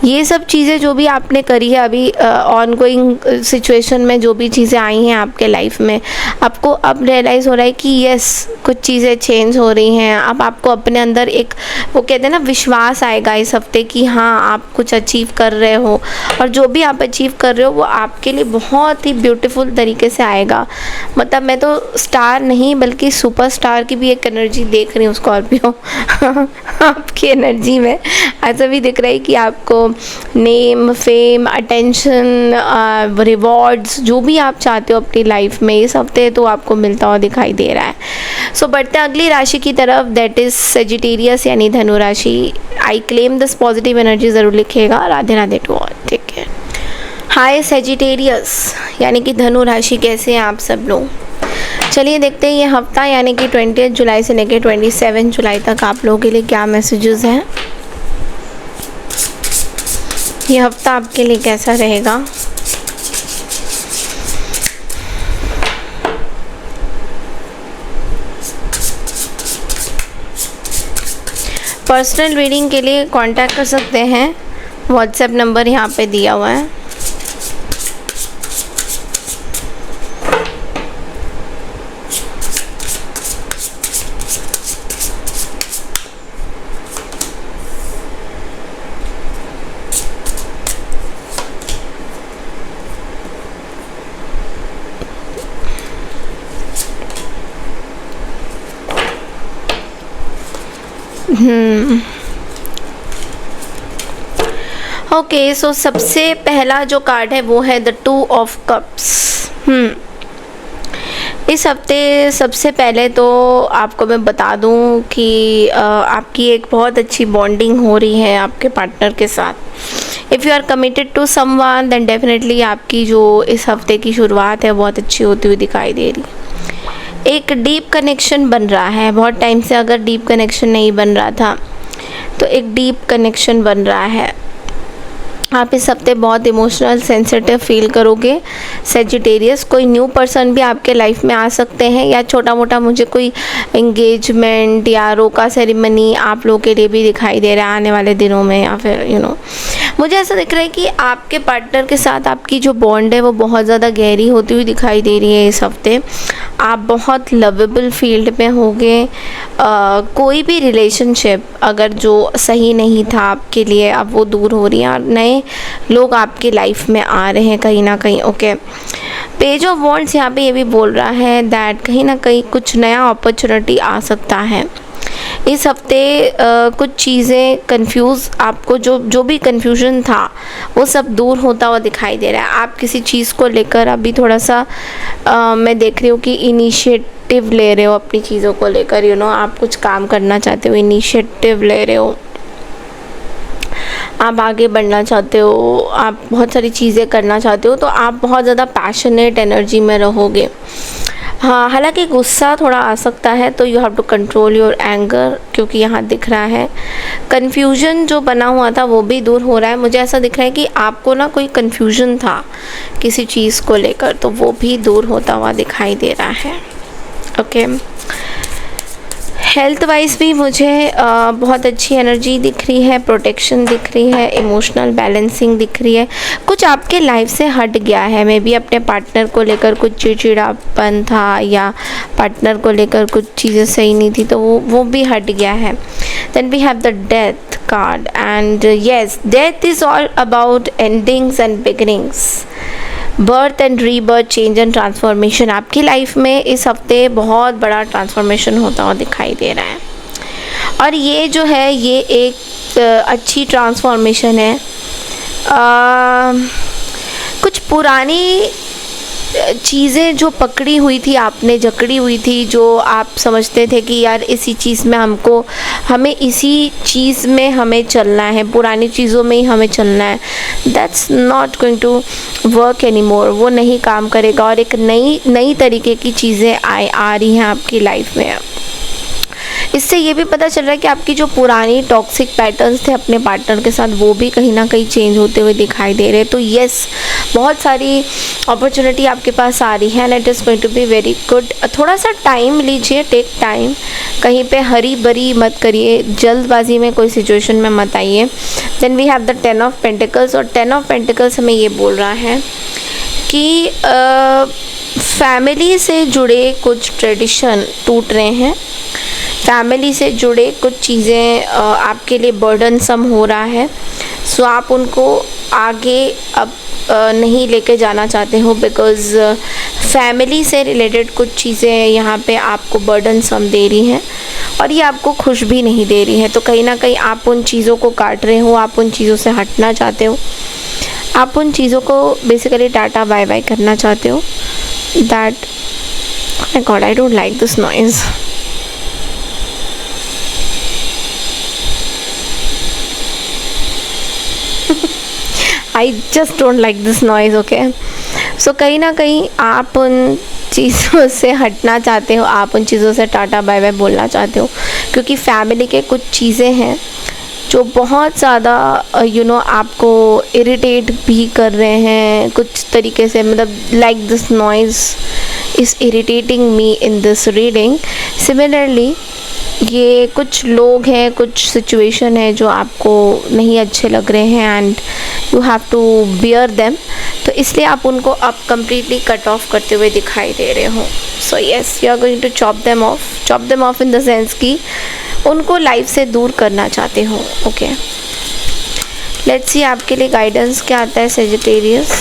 ये सब चीज़ें जो भी आपने करी है अभी ऑनगोइंग सिचुएशन में, जो भी चीज़ें आई हैं आपके लाइफ में, आपको अब रियलाइज़ हो रहा है कि यस कुछ चीज़ें चेंज हो रही हैं। अब आपको अपने अंदर एक, वो कहते हैं ना, विश्वास आएगा इस हफ्ते कि हाँ आप कुछ अचीव कर रहे हो, और जो भी आप अचीव कर रहे हो वो आपके लिए बहुत ही ब्यूटीफुल तरीके से आएगा। मतलब मैं तो स्टार नहीं बल्कि सुपर स्टार की भी एक एनर्जी देख रही हूँ स्कॉर्पियो आपकी एनर्जी में। ऐसा भी दिख रहा है कि आपको नेम, फेम, अटेंशन, रिवॉर्ड्स, जो भी आप चाहते हो अपनी लाइफ में इस हफ्ते तो आपको मिलता हुआ दिखाई दे रहा है। सो बढ़ते हैं अगली राशि की तरफ, दैट इज़ सेजिटेरियस यानी धनु राशि। आई क्लेम दिस पॉजिटिव एनर्जी ज़रूर लिखिएगा। राधे राधे टू ऑल, ठीक है। हाय सेजिटेरियस यानी कि धनु राशि, कैसे हैं आप सब लोग? चलिए देखते हैं ये हफ्ता यानी कि 20 जुलाई से लेकर 27 जुलाई तक आप लोगों के लिए क्या मैसेजेस हैं। ये हफ्ता आपके लिए कैसा रहेगा? पर्सनल रीडिंग के लिए कांटेक्ट कर सकते हैं, व्हाट्सएप नंबर यहाँ पे दिया हुआ है। ओके, सो सबसे पहला जो कार्ड है वो है द 2 ऑफ कप्स। इस हफ्ते सबसे पहले तो आपको मैं बता दूं कि आपकी एक बहुत अच्छी बॉन्डिंग हो रही है आपके पार्टनर के साथ। If you are committed to someone then definitely आपकी जो इस हफ्ते की शुरुआत है बहुत अच्छी होती हुई दिखाई दे रही। एक डीप कनेक्शन बन रहा है, बहुत टाइम से अगर डीप कनेक्शन नहीं बन रहा था तो एक डीप कनेक्शन बन रहा है। आप इस हफ्ते बहुत इमोशनल सेंसिटिव फील करोगे सेजिटेरियस। कोई न्यू पर्सन भी आपके लाइफ में आ सकते हैं, या छोटा मोटा मुझे कोई एंगेजमेंट या रोका सेरेमनी आप लोगों के लिए भी दिखाई दे रहा है आने वाले दिनों में। या फिर मुझे ऐसा दिख रहा है कि आपके पार्टनर के साथ आपकी जो बॉन्ड है वो बहुत ज़्यादा गहरी होती हुई दिखाई दे रही है इस हफ्ते। आप बहुत लवेबल फील्ड में होंगे। कोई भी रिलेशनशिप अगर जो सही नहीं था आपके लिए अब वो दूर हो रही है और नए लोग आपकी लाइफ में आ रहे हैं कहीं ना कहीं। ओके, पेज ऑफ वॉन्ड्स यहाँ पे ये भी बोल रहा है दैट कहीं ना कहीं कुछ नया अपॉर्चुनिटी आ सकता है इस हफ्ते। कुछ चीज़ें कंफ्यूज, आपको जो भी कंफ्यूजन था वो सब दूर होता हुआ दिखाई दे रहा है। आप किसी चीज़ को लेकर अभी थोड़ा सा मैं देख रही हूँ कि इनिशिएटिव ले रहे हो अपनी चीज़ों को लेकर। आप कुछ काम करना चाहते हो, इनिशिएटिव ले रहे हो, आप आगे बढ़ना चाहते हो, आप बहुत सारी चीज़ें करना चाहते हो, तो आप बहुत ज़्यादा पैशनेट एनर्जी में रहोगे। हाँ, हालांकि गुस्सा थोड़ा आ सकता है तो you have to control your anger, क्योंकि यहाँ दिख रहा है कन्फ्यूजन जो बना हुआ था वो भी दूर हो रहा है। मुझे ऐसा दिख रहा है कि आपको ना कोई कन्फ्यूजन था किसी चीज़ को लेकर, तो वो भी दूर होता हुआ दिखाई दे रहा है। ओके, हेल्थ वाइज भी मुझे बहुत अच्छी एनर्जी दिख रही है, प्रोटेक्शन दिख रही है, इमोशनल बैलेंसिंग दिख रही है। कुछ आपके लाइफ से हट गया है, मे बी अपने पार्टनर को लेकर कुछ चिड़चिड़ापन था या पार्टनर को लेकर कुछ चीज़ें सही नहीं थी तो वो भी हट गया है। Then we have the death card and yes, death is all about endings and beginnings, birth and rebirth, change and transformation. आपकी लाइफ में इस हफ्ते बहुत बड़ा ट्रांसफॉर्मेशन होता हुआ दिखाई दे रहा है और ये जो है ये एक अच्छी ट्रांसफॉर्मेशन है। कुछ पुरानी चीज़ें जो पकड़ी हुई थी, आपने जकड़ी हुई थी, जो आप समझते थे कि यार इसी चीज़ में हमें इसी चीज़ में हमें चलना है, पुरानी चीज़ों में ही हमें चलना है, that's not going to work any more, वो नहीं काम करेगा और एक नई तरीके की चीज़ें आ रही हैं आपकी लाइफ में। इससे ये भी पता चल रहा है कि आपकी जो पुरानी टॉक्सिक पैटर्न्स थे अपने पार्टनर के साथ वो भी कहीं ना कहीं चेंज होते हुए दिखाई दे रहे हैं। तो येस, बहुत सारी अपॉर्चुनिटी आपके पास आ रही है and it is going to be very good. थोड़ा सा टाइम लीजिए, टेक टाइम, कहीं पे हरी बरी मत करिए, जल्दबाजी में कोई सिचुएशन में मत आइए। Then we have the 10 of pentacles और 10 ऑफ पेंटिकल्स हमें ये बोल रहा है कि फैमिली से जुड़े कुछ ट्रेडिशन टूट रहे हैं, फैमिली से जुड़े कुछ चीज़ें आपके लिए बर्डनसम हो रहा है, सो आप उनको आगे अब नहीं लेके जाना चाहते हो बिकॉज़ फैमिली से रिलेटेड कुछ चीज़ें यहाँ पे आपको बर्डनसम दे रही हैं और ये आपको खुश भी नहीं दे रही है। तो कहीं ना कहीं आप उन चीज़ों को काट रहे हो, आप उन चीज़ों से हटना चाहते हो, आप उन चीज़ों को बेसिकली टाटा बाय बाय करना चाहते हो। That my God, I don't like this noise. I just don't like this noise, okay? So कहीं ना कहीं आप उन चीज़ों से हटना चाहते हो, आप उन चीज़ों से टाटा बाय बाय बोलना चाहते हो, क्योंकि फैमिली के कुछ चीज़ें हैं जो बहुत ज़्यादा आपको इरिटेट भी कर रहे हैं कुछ तरीके से, मतलब like this noise is irritating me in this reading. Similarly ये कुछ लोग हैं, कुछ सिचुएशन है जो आपको नहीं अच्छे लग रहे हैं and you have to bear them, तो इसलिए आप उनको अब कम्प्लीटली कट ऑफ करते हुए दिखाई दे रहे हो। So yes, you are going to chop them off in the sense कि उनको लाइफ से दूर करना चाहते हो। ओके, लेट्स सी आपके लिए गाइडेंस क्या आता है Sagittarius.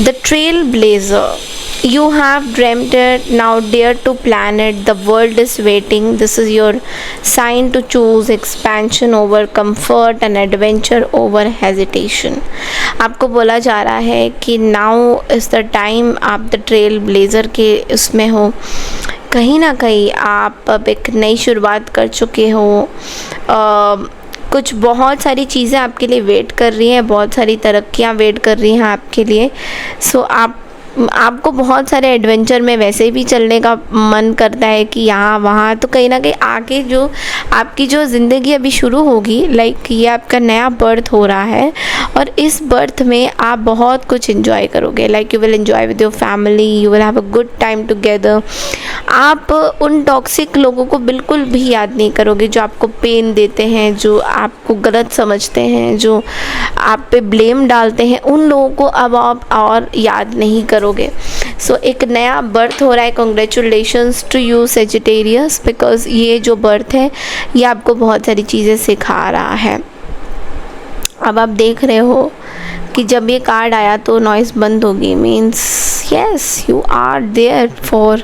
The trail blazer, You have dreamt it, now dare to plan it. The world is waiting. This is your sign to choose expansion over comfort and adventure over hesitation. आपको बोला जा रहा है कि now is the time आप the trail blazer के उसमें हो, कहीं ना कहीं आप अब एक नई शुरुआत कर चुके हो। कुछ बहुत सारी चीज़ें आपके लिए वेट कर रही हैं, बहुत सारी तरक्कियां वेट कर रही हैं आपके लिए। सो आपको बहुत सारे एडवेंचर में वैसे भी चलने का मन करता है कि यहाँ वहाँ, तो कहीं ना कहीं आगे जो आपकी जो ज़िंदगी अभी शुरू होगी, लाइक ये आपका नया बर्थ हो रहा है और इस बर्थ में आप बहुत कुछ इन्जॉय करोगे। Like you will enjoy with your family, you will have a good time together. आप उन टॉक्सिक लोगों को बिल्कुल भी याद नहीं करोगे जो आपको पेन देते हैं, जो आपको गलत समझते हैं, जो आप पे ब्लेम डालते हैं, उन लोगों को अब आप और याद नहीं करोगे। सो एक नया बर्थ हो रहा है। Congratulations to you Sagittarius, because ये जो बर्थ है ये आपको बहुत सारी चीज़ें सिखा रहा है। अब आप देख रहे हो कि जब ये कार्ड आया तो नॉइस बंद होगी, means yes you are there for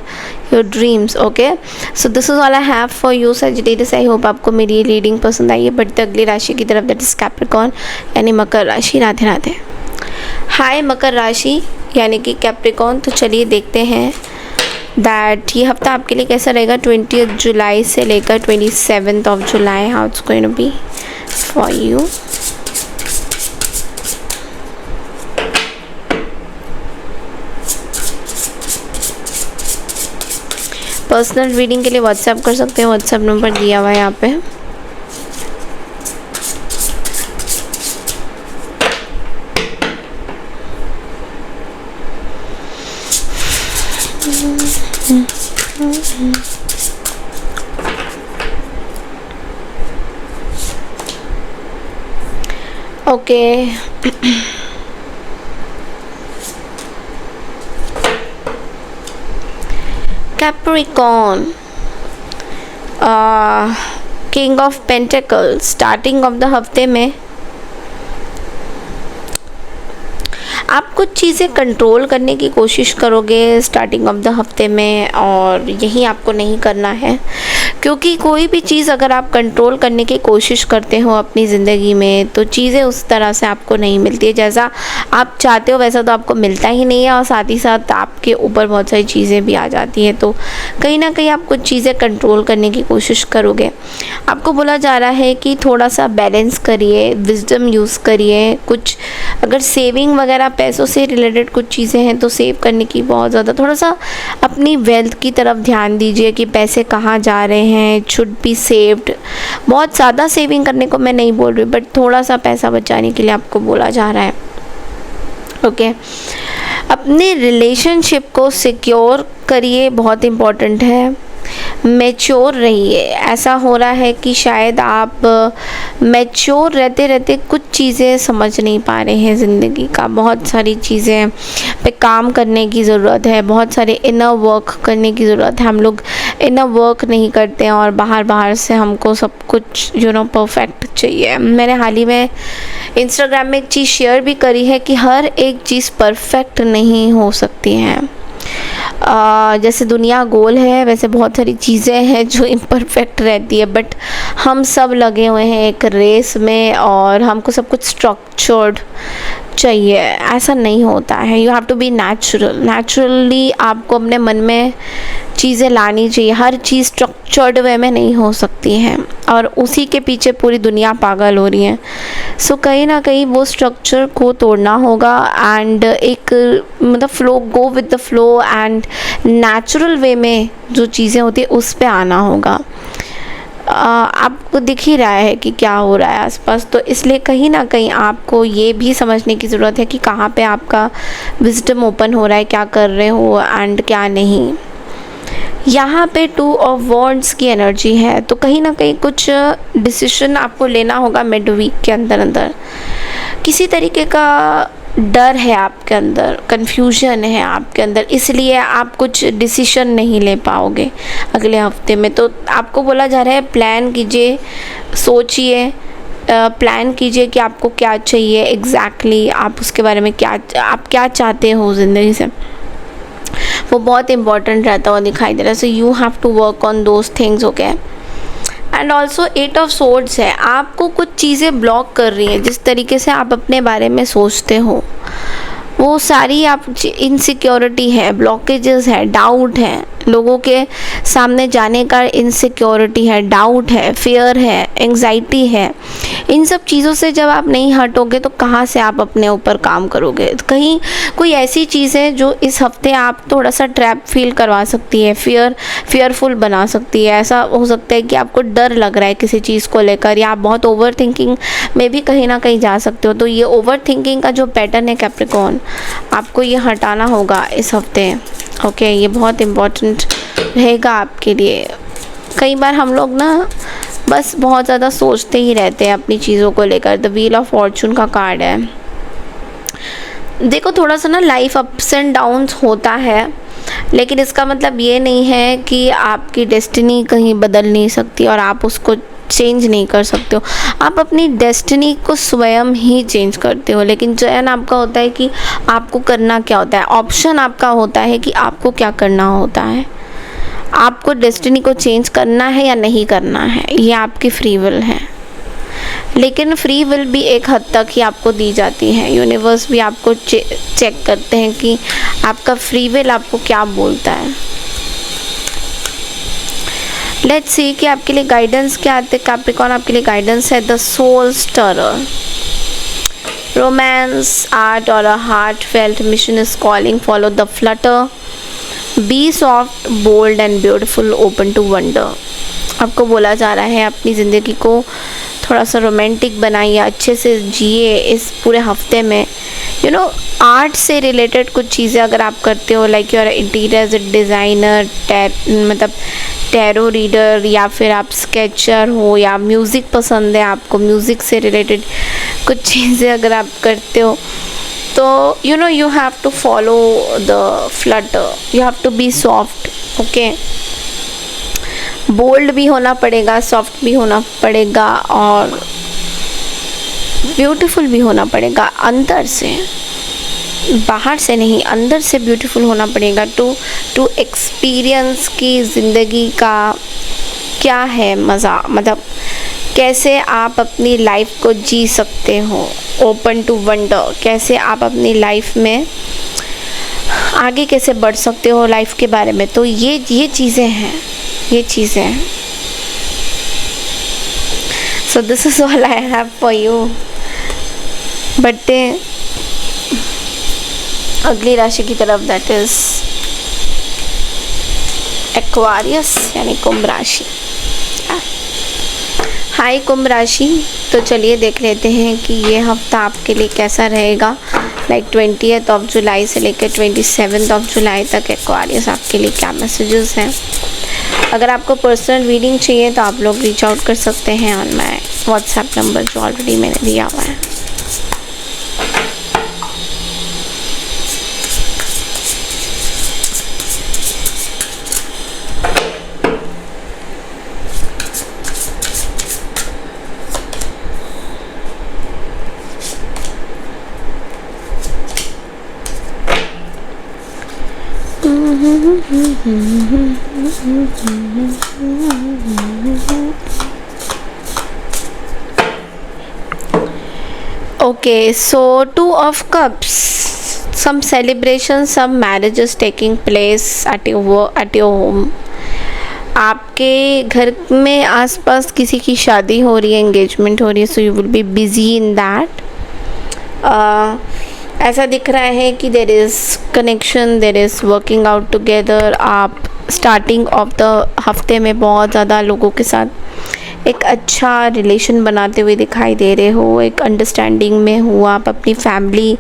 your dreams. Okay, so this is all I have for you Sagittarius. I hope आपको मेरी ये रीडिंग पसंद आई है। बढ़ते अगली राशि की तरफ, दैट इज कैप्रिकॉर्न यानी मकर राशि। राधे राधे। हाय मकर राशि यानी कि कैप्रिकॉर्न। तो चलिए देखते हैं दैट ये हफ्ता आपके लिए कैसा रहेगा 20 जुलाई से लेकर 27 of July. How it's going to be for you. Personal reading के लिए व्हाट्सएप कर सकते हैं, व्हाट्सएप नंबर दिया हुआ है यहाँ पे। Okay Capricorn, king of pentacle. Starting of the हफ्ते में आप कुछ चीज़ें कंट्रोल करने की कोशिश करोगे स्टार्टिंग ऑफ द हफ्ते में, और यही आपको नहीं करना है, क्योंकि कोई भी चीज़ अगर आप कंट्रोल करने की कोशिश करते हो अपनी ज़िंदगी में तो चीज़ें उस तरह से आपको नहीं मिलती है। जैसा आप चाहते हो वैसा तो आपको मिलता ही नहीं है, और साथ ही साथ आपके ऊपर बहुत सारी चीज़ें भी आ जाती हैं। तो कहीं ना कहीं आप कुछ चीज़ें कंट्रोल करने की कोशिश करोगे। आपको बोला जा रहा है कि थोड़ा सा बैलेंस करिए, विजडम यूज़ करिए। कुछ अगर सेविंग वगैरह पैसों से रिलेटेड कुछ चीज़ें हैं तो सेव करने की बहुत ज़्यादा, थोड़ा सा अपनी वेल्थ की तरफ ध्यान दीजिए कि पैसे कहाँ जा रहे हैं, शुड बी सेव्ड। बहुत ज़्यादा सेविंग करने को मैं नहीं बोल रही, बट थोड़ा सा पैसा बचाने के लिए आपको बोला जा रहा है। ओके, अपने रिलेशनशिप को सिक्योर करिए, बहुत इम्पोर्टेंट है। मैच्योर रहिए। ऐसा हो रहा है कि शायद आप मैच्योर रहते रहते कुछ चीज़ें समझ नहीं पा रहे हैं ज़िंदगी का। बहुत सारी चीज़ें पे काम करने की ज़रूरत है, बहुत सारे इनर वर्क करने की ज़रूरत है। हम लोग इनर वर्क नहीं करते हैं और बाहर से हमको सब कुछ परफेक्ट चाहिए। मैंने हाल ही में इंस्टाग्राम में एक चीज़ शेयर भी करी है कि हर एक चीज़ परफेक्ट नहीं हो सकती हैं। जैसे दुनिया गोल है वैसे बहुत सारी चीज़ें हैं जो इम्परफेक्ट रहती है, बट हम सब लगे हुए हैं एक रेस में और हमको सब कुछ स्ट्रक्चर्ड चाहिए। ऐसा नहीं होता है। You have to be naturally आपको अपने मन में चीज़ें लानी चाहिए। हर चीज़ स्ट्रक्चर्ड वे में नहीं हो सकती है और उसी के पीछे पूरी दुनिया पागल हो रही है। सो कहीं ना कहीं वो स्ट्रक्चर को तोड़ना होगा एंड एक flow, go with the flow and natural way में जो चीज़ें होती है उस पे आना होगा। आपको दिख ही रहा है कि क्या हो रहा है आसपास, तो इसलिए कहीं ना कहीं आपको ये भी समझने की ज़रूरत है कि कहाँ पे आपका विजडम ओपन हो रहा है, क्या कर रहे हो एंड क्या नहीं। यहाँ पे 2 ऑफ वॉन्ड्स की एनर्जी है, तो कहीं ना कहीं कुछ डिसीजन आपको लेना होगा मिड वीक के अंदर। किसी तरीके का डर है आपके अंदर, कन्फ्यूजन है आपके अंदर, इसलिए आप कुछ डिसीजन नहीं ले पाओगे अगले हफ्ते में। तो आपको बोला जा रहा है प्लान कीजिए, सोचिए, प्लान कीजिए कि आपको क्या चाहिए एग्जैक्टली, आप उसके बारे में आप क्या चाहते हो ज़िंदगी से। वो बहुत इंपॉर्टेंट रहता हुआ दिखाई दे रहा है. So you have to work on those things. Okay. And also 8 of swords है. आपको कुछ चीज़ें ब्लॉक कर रही हैं. जिस तरीके से आप अपने बारे में सोचते हो वो सारी आप इनसिक्योरिटी है, ब्लॉकेजेस है, डाउट है, लोगों के सामने जाने का इनसिक्योरिटी है, डाउट है, फियर है, एंग्जाइटी है. इन सब चीज़ों से जब आप नहीं हटोगे तो कहाँ से आप अपने ऊपर काम करोगे. कहीं कोई ऐसी चीज़ है जो इस हफ्ते आप थोड़ा सा ट्रैप फील करवा सकती है, फियरफुल बना सकती है. ऐसा हो सकता है कि आपको डर लग रहा है किसी चीज़ को लेकर, या आप बहुत ओवर थिंकिंग में भी कहीं ना कहीं जा सकते हो. तो ये ओवर थिंकिंग का जो पैटर्न है कैप्रिकॉर्न, आपको ये हटाना होगा इस हफ्ते. ओके. ये बहुत इम्पोर्टेंट रहेगा आपके लिए. कई बार हम लोग ना बस बहुत ज़्यादा सोचते ही रहते हैं अपनी चीज़ों को लेकर. द व्हील ऑफ फॉर्चून का कार्ड है. देखो थोड़ा सा ना लाइफ अप्स एंड डाउन्स होता है, लेकिन इसका मतलब ये नहीं है कि आपकी डेस्टिनी कहीं बदल नहीं सकती और आप उसको चेंज नहीं कर सकते हो. आप अपनी डेस्टिनी को स्वयं ही चेंज करते हो, लेकिन चयन आपका होता है कि आपको करना क्या होता है. ऑप्शन आपका होता है कि आपको क्या करना होता है. आपको डेस्टिनी को चेंज करना है या नहीं करना है, ये आपकी फ्री विल है. लेकिन फ्री विल भी एक हद तक ही आपको दी जाती है. यूनिवर्स भी आपको चेक करते हैं कि आपका फ्री विल आपको क्या बोलता है. लेट्स सी कि आपके लिए गाइडेंस क्या आते हैं. कैप्रिकॉर्न आपके लिए गाइडेंस है the soul stirrer. Romance, art और a heartfelt mission is calling. Follow the flutter. Be soft, bold and beautiful, open to wonder. आपको बोला जा रहा है अपनी ज़िंदगी को थोड़ा सा रोमांटिक बनाइए, अच्छे से जिए इस पूरे हफ्ते में. यू नो आर्ट से रिलेटेड कुछ चीज़ें अगर आप करते हो, like you are interior designer, मतलब टैरो रीडर, या फिर आप स्केचर हो, या म्यूज़िक पसंद है आपको, म्यूज़िक से रिलेटेड कुछ चीज़ें अगर आप करते हो, तो you know you have to follow the flutter. You have to be soft. Okay. Bold भी होना पड़ेगा, सॉफ्ट भी होना पड़ेगा और ब्यूटीफुल भी होना पड़ेगा. अंदर से, बाहर से नहीं, अंदर से ब्यूटीफुल होना पड़ेगा. टू एक्सपीरियंस की ज़िंदगी का क्या है मज़ा, मतलब कैसे आप अपनी लाइफ को जी सकते हो. ओपन टू वंडर, कैसे आप अपनी लाइफ में आगे कैसे बढ़ सकते हो लाइफ के बारे में. तो ये चीज़ें हैं, ये चीज़ें हैं. सो this is all I have for you. बढ़ते अगली राशि की तरफ, दैट इज़ एक्वारियस यानी कुंभ राशि. हाय कुंभ राशि. तो चलिए देख लेते हैं कि ये हफ्ता आपके लिए कैसा रहेगा. लाइक 20th ऑफ जुलाई से लेकर 27th ऑफ जुलाई तक एक्वारियस आपके लिए क्या मैसेजेस हैं. अगर आपको पर्सनल रीडिंग चाहिए तो आप लोग रीच आउट कर सकते हैं ऑन माय व्हाट्सएप नंबर जो ऑलरेडी मैंने दिया हुआ है. Okay, so Two of Cups. Some celebration, some marriages taking place at your home. आपके घर में आसपास किसी की शादी हो रही है, एंगेजमेंट हो रही है, so you will be busy in that. ऐसा दिख रहा है कि there is connection, there is working out together. आप स्टार्टिंग ऑफ द हफ्ते में बहुत ज़्यादा लोगों के साथ एक अच्छा रिलेशन बनाते हुए दिखाई दे रहे हो, एक अंडरस्टैंडिंग में हो. आप अपनी फैमिली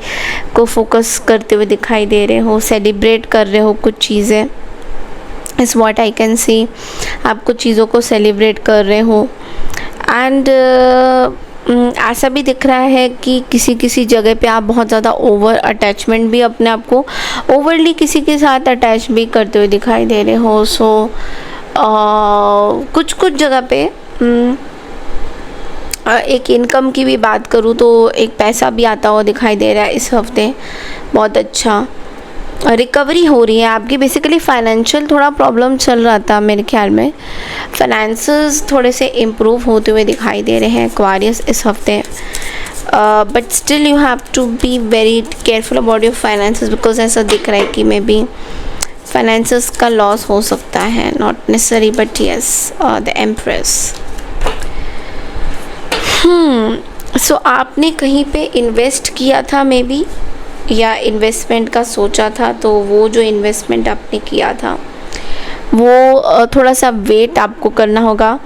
को फोकस करते हुए दिखाई दे रहे हो, सेलिब्रेट कर रहे हो कुछ चीज़ें. इज़ व्हाट आई कैन सी. आप कुछ चीज़ों को सेलिब्रेट कर रहे हो. एंड ऐसा भी दिख रहा है कि किसी जगह पे आप बहुत ज़्यादा ओवर अटैचमेंट भी, अपने आप को ओवरली किसी के साथ अटैच भी करते हुए दिखाई दे रहे हो. सो कुछ जगह पे एक इनकम की भी बात करूँ तो एक पैसा भी आता हुआ दिखाई दे रहा है इस हफ्ते, बहुत अच्छा. रिकवरी हो रही है आपकी। बेसिकली फाइनेंशियल थोड़ा प्रॉब्लम चल रहा था मेरे ख्याल में, फाइनेंसेस थोड़े से इम्प्रूव होते हुए दिखाई दे रहे हैं एक्वेरियस इस हफ्ते। But still you have to be very careful about your finances, because ऐसा दिख रहा है कि मे बी फाइनेंसेस का लॉस हो सकता है, not necessary but yes the empress. So आपने कहीं पे इन्वेस्ट किया था मे बी, या इन्वेस्टमेंट का सोचा था, तो वो जो इन्वेस्टमेंट आपने किया था वो थोड़ा सा वेट आपको करना होगा।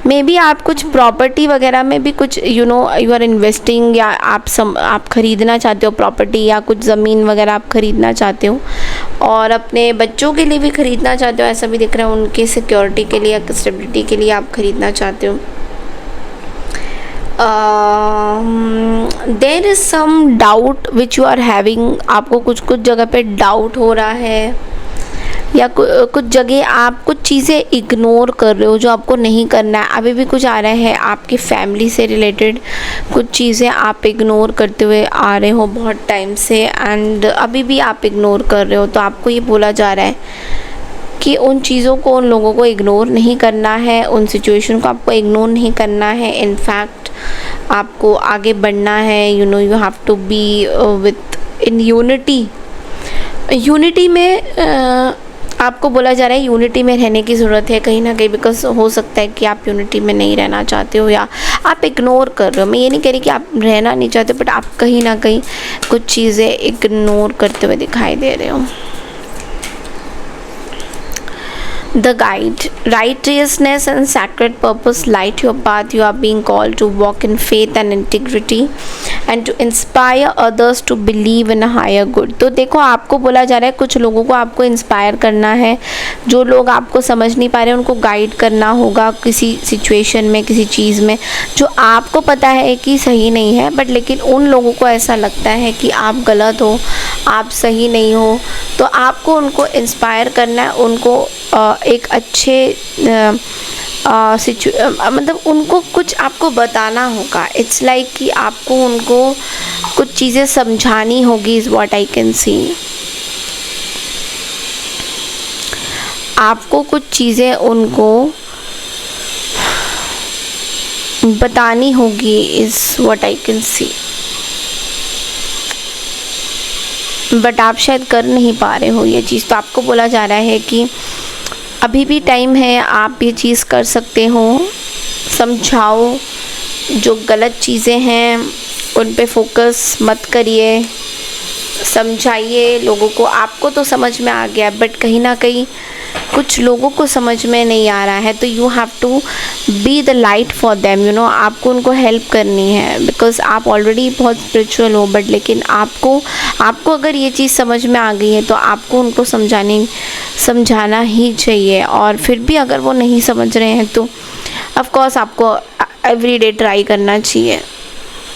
मे बी आप कुछ प्रॉपर्टी वगैरह में भी कुछ यू आर इन्वेस्टिंग, या आप ख़रीदना चाहते हो प्रॉपर्टी, या कुछ ज़मीन वगैरह आप ख़रीदना चाहते हो, और अपने बच्चों के लिए भी ख़रीदना चाहते हो, ऐसा भी दिख रहा है, उनके सिक्योरिटी के लिए या स्टेबिलिटी के लिए आप ख़रीदना चाहते हो। There is some doubt which you are having, आपको कुछ जगह पे डाउट हो रहा है, या कुछ जगह आप कुछ चीज़ें इग्नोर कर रहे हो जो आपको नहीं करना है। अभी भी कुछ आ रहा है आपकी फैमिली से रिलेटेड, कुछ चीज़ें आप इग्नोर करते हुए आ रहे हो बहुत टाइम से, एंड अभी भी आप इग्नोर कर रहे हो। तो आपको ये बोला जा रहा है कि उन चीज़ों को, उन लोगों को इग्नोर नहीं करना है, उन सिचुएशन को आपको इग्नोर नहीं करना है। इनफैक्ट आपको आगे बढ़ना है। You have to be within unity में आपको बोला जा रहा है यूनिटी में रहने की ज़रूरत है कहीं ना कहीं, बिकॉज हो सकता है कि आप यूनिटी में नहीं रहना चाहते हो, या आप इग्नोर कर रहे हो। मैं ये नहीं कह रही कि आप रहना नहीं चाहते, बट आप कहीं ना कहीं कुछ चीज़ें इग्नोर करते हुए दिखाई दे रहे हो। The guide, righteousness and sacred purpose light your path. You are being called to walk in faith and integrity and to inspire others to believe in a higher good. तो देखो आपको बोला जा रहा है कुछ लोगों को आपको इंस्पायर करना है, जो लोग आपको समझ नहीं पा रहे उनको गाइड करना होगा किसी सिचुएशन में, किसी चीज़ में जो आपको पता है कि सही नहीं है, बट लेकिन उन लोगों को ऐसा लगता है कि आप गलत हो, आप सही नहीं हो, तो आपको उनको इंस्पायर करना है, उनको एक अच्छे मतलब उनको कुछ आपको बताना होगा। इट्स लाइक कि आपको उनको कुछ चीज़ें समझानी होगी, इज़ व्हाट आई कैन सी। आपको कुछ चीज़ें उनको बतानी होगी, is what I can C, but आप शायद कर नहीं पा रहे हो ये चीज़। तो आपको बोला जा रहा है कि अभी भी टाइम है, आप ये चीज़ कर सकते हो। समझाओ, जो गलत चीज़ें हैं उन पे फोकस मत करिए, समझाइए लोगों को। आपको तो समझ में आ गया, बट कहीं ना कहीं कुछ लोगों को समझ में नहीं आ रहा है, तो you have to be the light for them. आपको उनको हेल्प करनी है, बिकॉज आप ऑलरेडी बहुत स्पिरिचुअल हो, बट लेकिन आपको अगर ये चीज़ समझ में आ गई है तो आपको उनको समझाना ही चाहिए। और फिर भी अगर वो नहीं समझ रहे हैं तो ऑफ कोर्स आपको एवरी डे ट्राई करना चाहिए।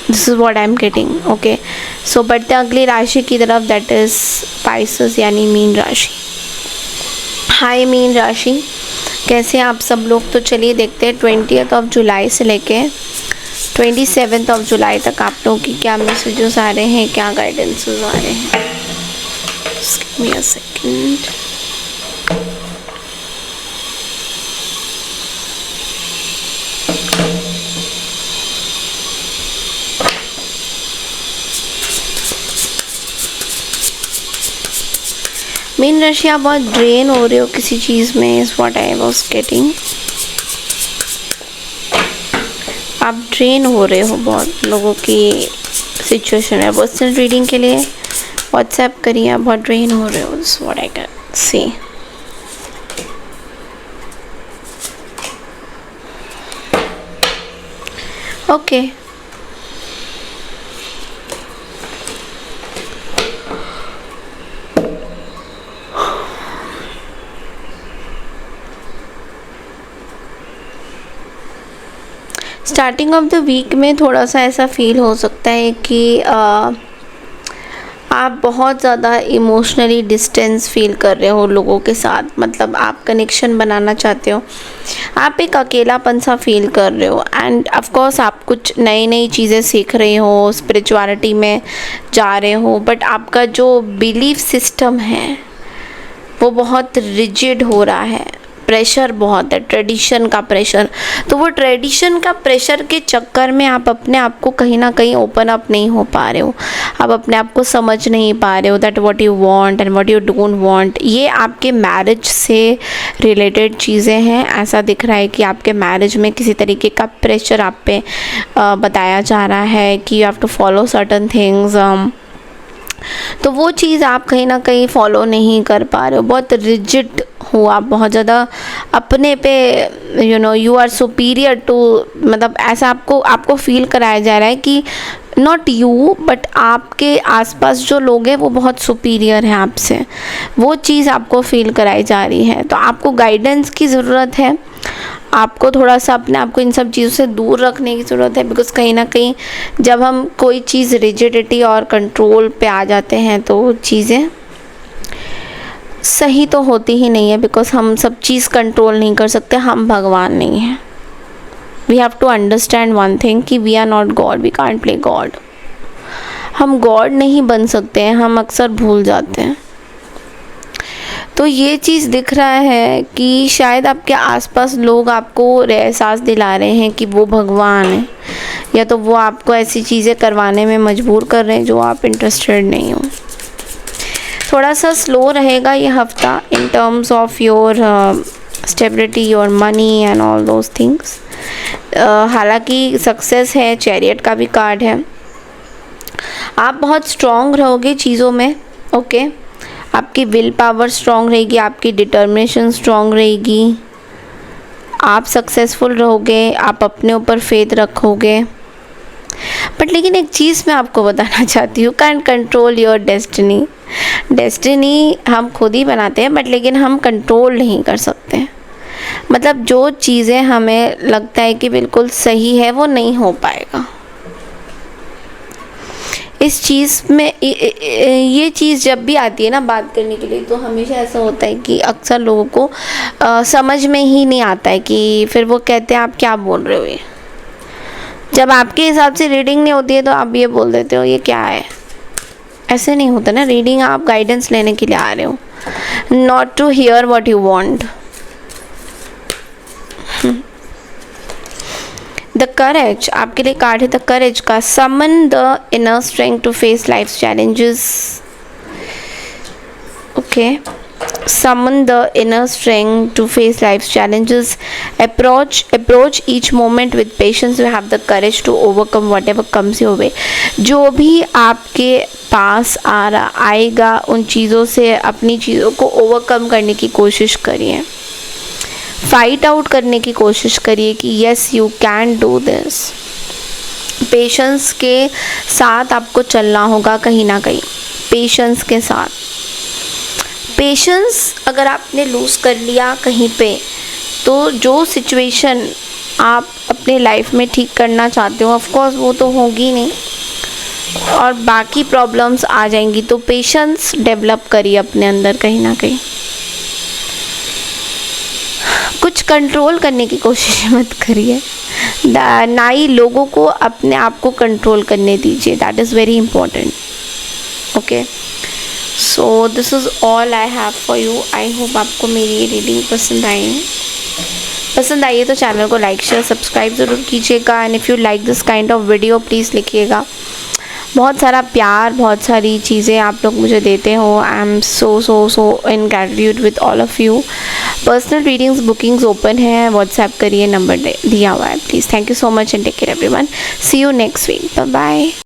This is what I am getting. Okay, so बढ़ते हैं अगली राशि की तरफ, दैट इज़ स्पाइसेस यानी मीन राशि। हाय मीन राशि, कैसे आप सब लोग? तो चलिए देखते हैं 20 जुलाई से लेके 27 जुलाई तक आप लोगों की क्या मैसेजेस आ रहे हैं, क्या गाइडेंसेस आ रहे हैं। Just give me a second. Mean राशि, आप बहुत ड्रेन हो रहे हो किसी चीज़ में, is what I was getting. आप ड्रेन हो रहे हो बहुत लोगों की सिचुएशन है। पर्सनल रीडिंग के लिए व्हाट्सएप करिए, आप बहुत ड्रेन हो रहे हो, is what I can see. Okay, starting of the week में थोड़ा सा ऐसा फील हो सकता है कि आप बहुत ज़्यादा इमोशनली डिस्टेंस फील कर रहे हो लोगों के साथ, मतलब आप कनेक्शन बनाना चाहते हो, आप एक अकेलापन सा फील कर रहे हो। एंड ऑफ कोर्स आप कुछ नई नई चीज़ें सीख रहे हो, स्पिरिचुअलिटी में जा रहे हो, बट आपका जो बिलीफ सिस्टम है वो बहुत रिजिड हो रहा है, प्रेशर बहुत है, ट्रेडिशन का प्रेशर। तो वो ट्रेडिशन का प्रेशर के चक्कर में आप अपने आप को कहीं ना कहीं ओपन अप नहीं हो पा रहे हो, आप अपने आप को समझ नहीं पा रहे हो that what you want and what you don't want. ये आपके मैरिज से रिलेटेड चीज़ें हैं। ऐसा दिख रहा है कि आपके मैरिज में किसी तरीके का प्रेशर आप पे बताया जा रहा है कि you have to follow certain things, तो वो चीज़ आप कहीं ना कहीं फॉलो नहीं कर पा रहे हो, बहुत रिजिड हो आप, बहुत ज़्यादा अपने पे यू आर सुपीरियर टू, मतलब ऐसा आपको फील कराया जा रहा है कि नॉट यू बट आपके आसपास जो लोग हैं वो बहुत सुपीरियर हैं आपसे, वो चीज़ आपको फील कराई जा रही है। तो आपको गाइडेंस की ज़रूरत है, आपको थोड़ा सा अपने आप को इन सब चीज़ों से दूर रखने की ज़रूरत है, बिकॉज़ कहीं ना कहीं जब हम कोई चीज़ रिजिडिटी और कंट्रोल पे आ जाते हैं तो चीज़ें सही तो होती ही नहीं है, बिकॉज़ हम सब चीज़ कंट्रोल नहीं कर सकते, हम भगवान नहीं हैं। We have to understand one thing कि we are not God, we can't play God. हम गॉड नहीं बन सकते हैं, हम अक्सर भूल जाते हैं। तो ये चीज़ दिख रहा है कि शायद आपके आसपास लोग आपको एहसास दिला रहे हैं कि वो भगवान है, या तो वो आपको ऐसी चीज़ें करवाने में मजबूर कर रहे हैं जो आप इंटरेस्टेड नहीं हो। थोड़ा सा स्लो रहेगा ये हफ्ता in terms of your stability, your money and all those things. हालांकि सक्सेस है, चैरियट का भी कार्ड है, आप बहुत स्ट्रॉन्ग रहोगे चीज़ों में, ओके आपकी विल पावर स्ट्रॉन्ग रहेगी, आपकी डिटर्मिनेशन स्ट्रॉन्ग रहेगी, आप सक्सेसफुल रहोगे, आप अपने ऊपर फेथ रखोगे। बट लेकिन एक चीज़ मैं आपको बताना चाहती हूँ, can control your destiny. Destiny हम खुद ही बनाते हैं, बट लेकिन हम कंट्रोल नहीं कर सकते। मतलब जो चीज़ें हमें लगता है कि बिल्कुल सही है वो नहीं हो पाएगा। इस चीज़ में ये चीज़ जब भी आती है ना बात करने के लिए, तो हमेशा ऐसा होता है कि अक्सर लोगों को समझ में ही नहीं आता है, कि फिर वो कहते हैं आप क्या बोल रहे हो। ये जब आपके हिसाब से रीडिंग नहीं होती है तो आप ये बोल देते हो ये क्या है। ऐसे नहीं होता ना, रीडिंग आप गाइडेंस लेने के लिए आ रहे हो, not to hear what you want. The courage आपके लिए कार्ड है, द करेज का। Summon the inner strength to face life challenges, okay summon the inner strength to face life's challenges, approach each moment with patience, you have the courage to overcome whatever comes your way। जो भी आपके पास आएगा उन चीज़ों से अपनी चीज़ों को ओवरकम करने की कोशिश करिए, फाइट आउट करने की कोशिश करिए कि yes you can do this. Patience के साथ आपको चलना होगा, कहीं ना कहीं पेशेंस के साथ। पेशेंस अगर आपने लूज़ कर लिया कहीं पे, तो जो सिचुएशन आप अपने लाइफ में ठीक करना चाहते हो ऑफ कोर्स वो तो होगी नहीं, और बाकी प्रॉब्लम्स आ जाएंगी। तो पेशेंस डेवलप करिए अपने अंदर, कहीं ना कहीं कुछ कंट्रोल करने की कोशिश मत करिए, ना ही लोगों को अपने आप को कंट्रोल करने दीजिए, that is very important. Okay, so this is all I have for you. I hope आपको मेरी ये रीडिंग पसंद आई है। पसंद आई है तो चैनल को लाइक शेयर सब्सक्राइब ज़रूर कीजिएगा, and if you like this kind of video please लिखिएगा। बहुत सारा प्यार, बहुत सारी चीज़ें आप लोग मुझे देते हो। I am so in gratitude with all of you. Personal readings bookings open है, व्हाट्सएप करिए, नंबर दिया हुआ है please. Thank you so much and take care everyone. See you next week, bye bye.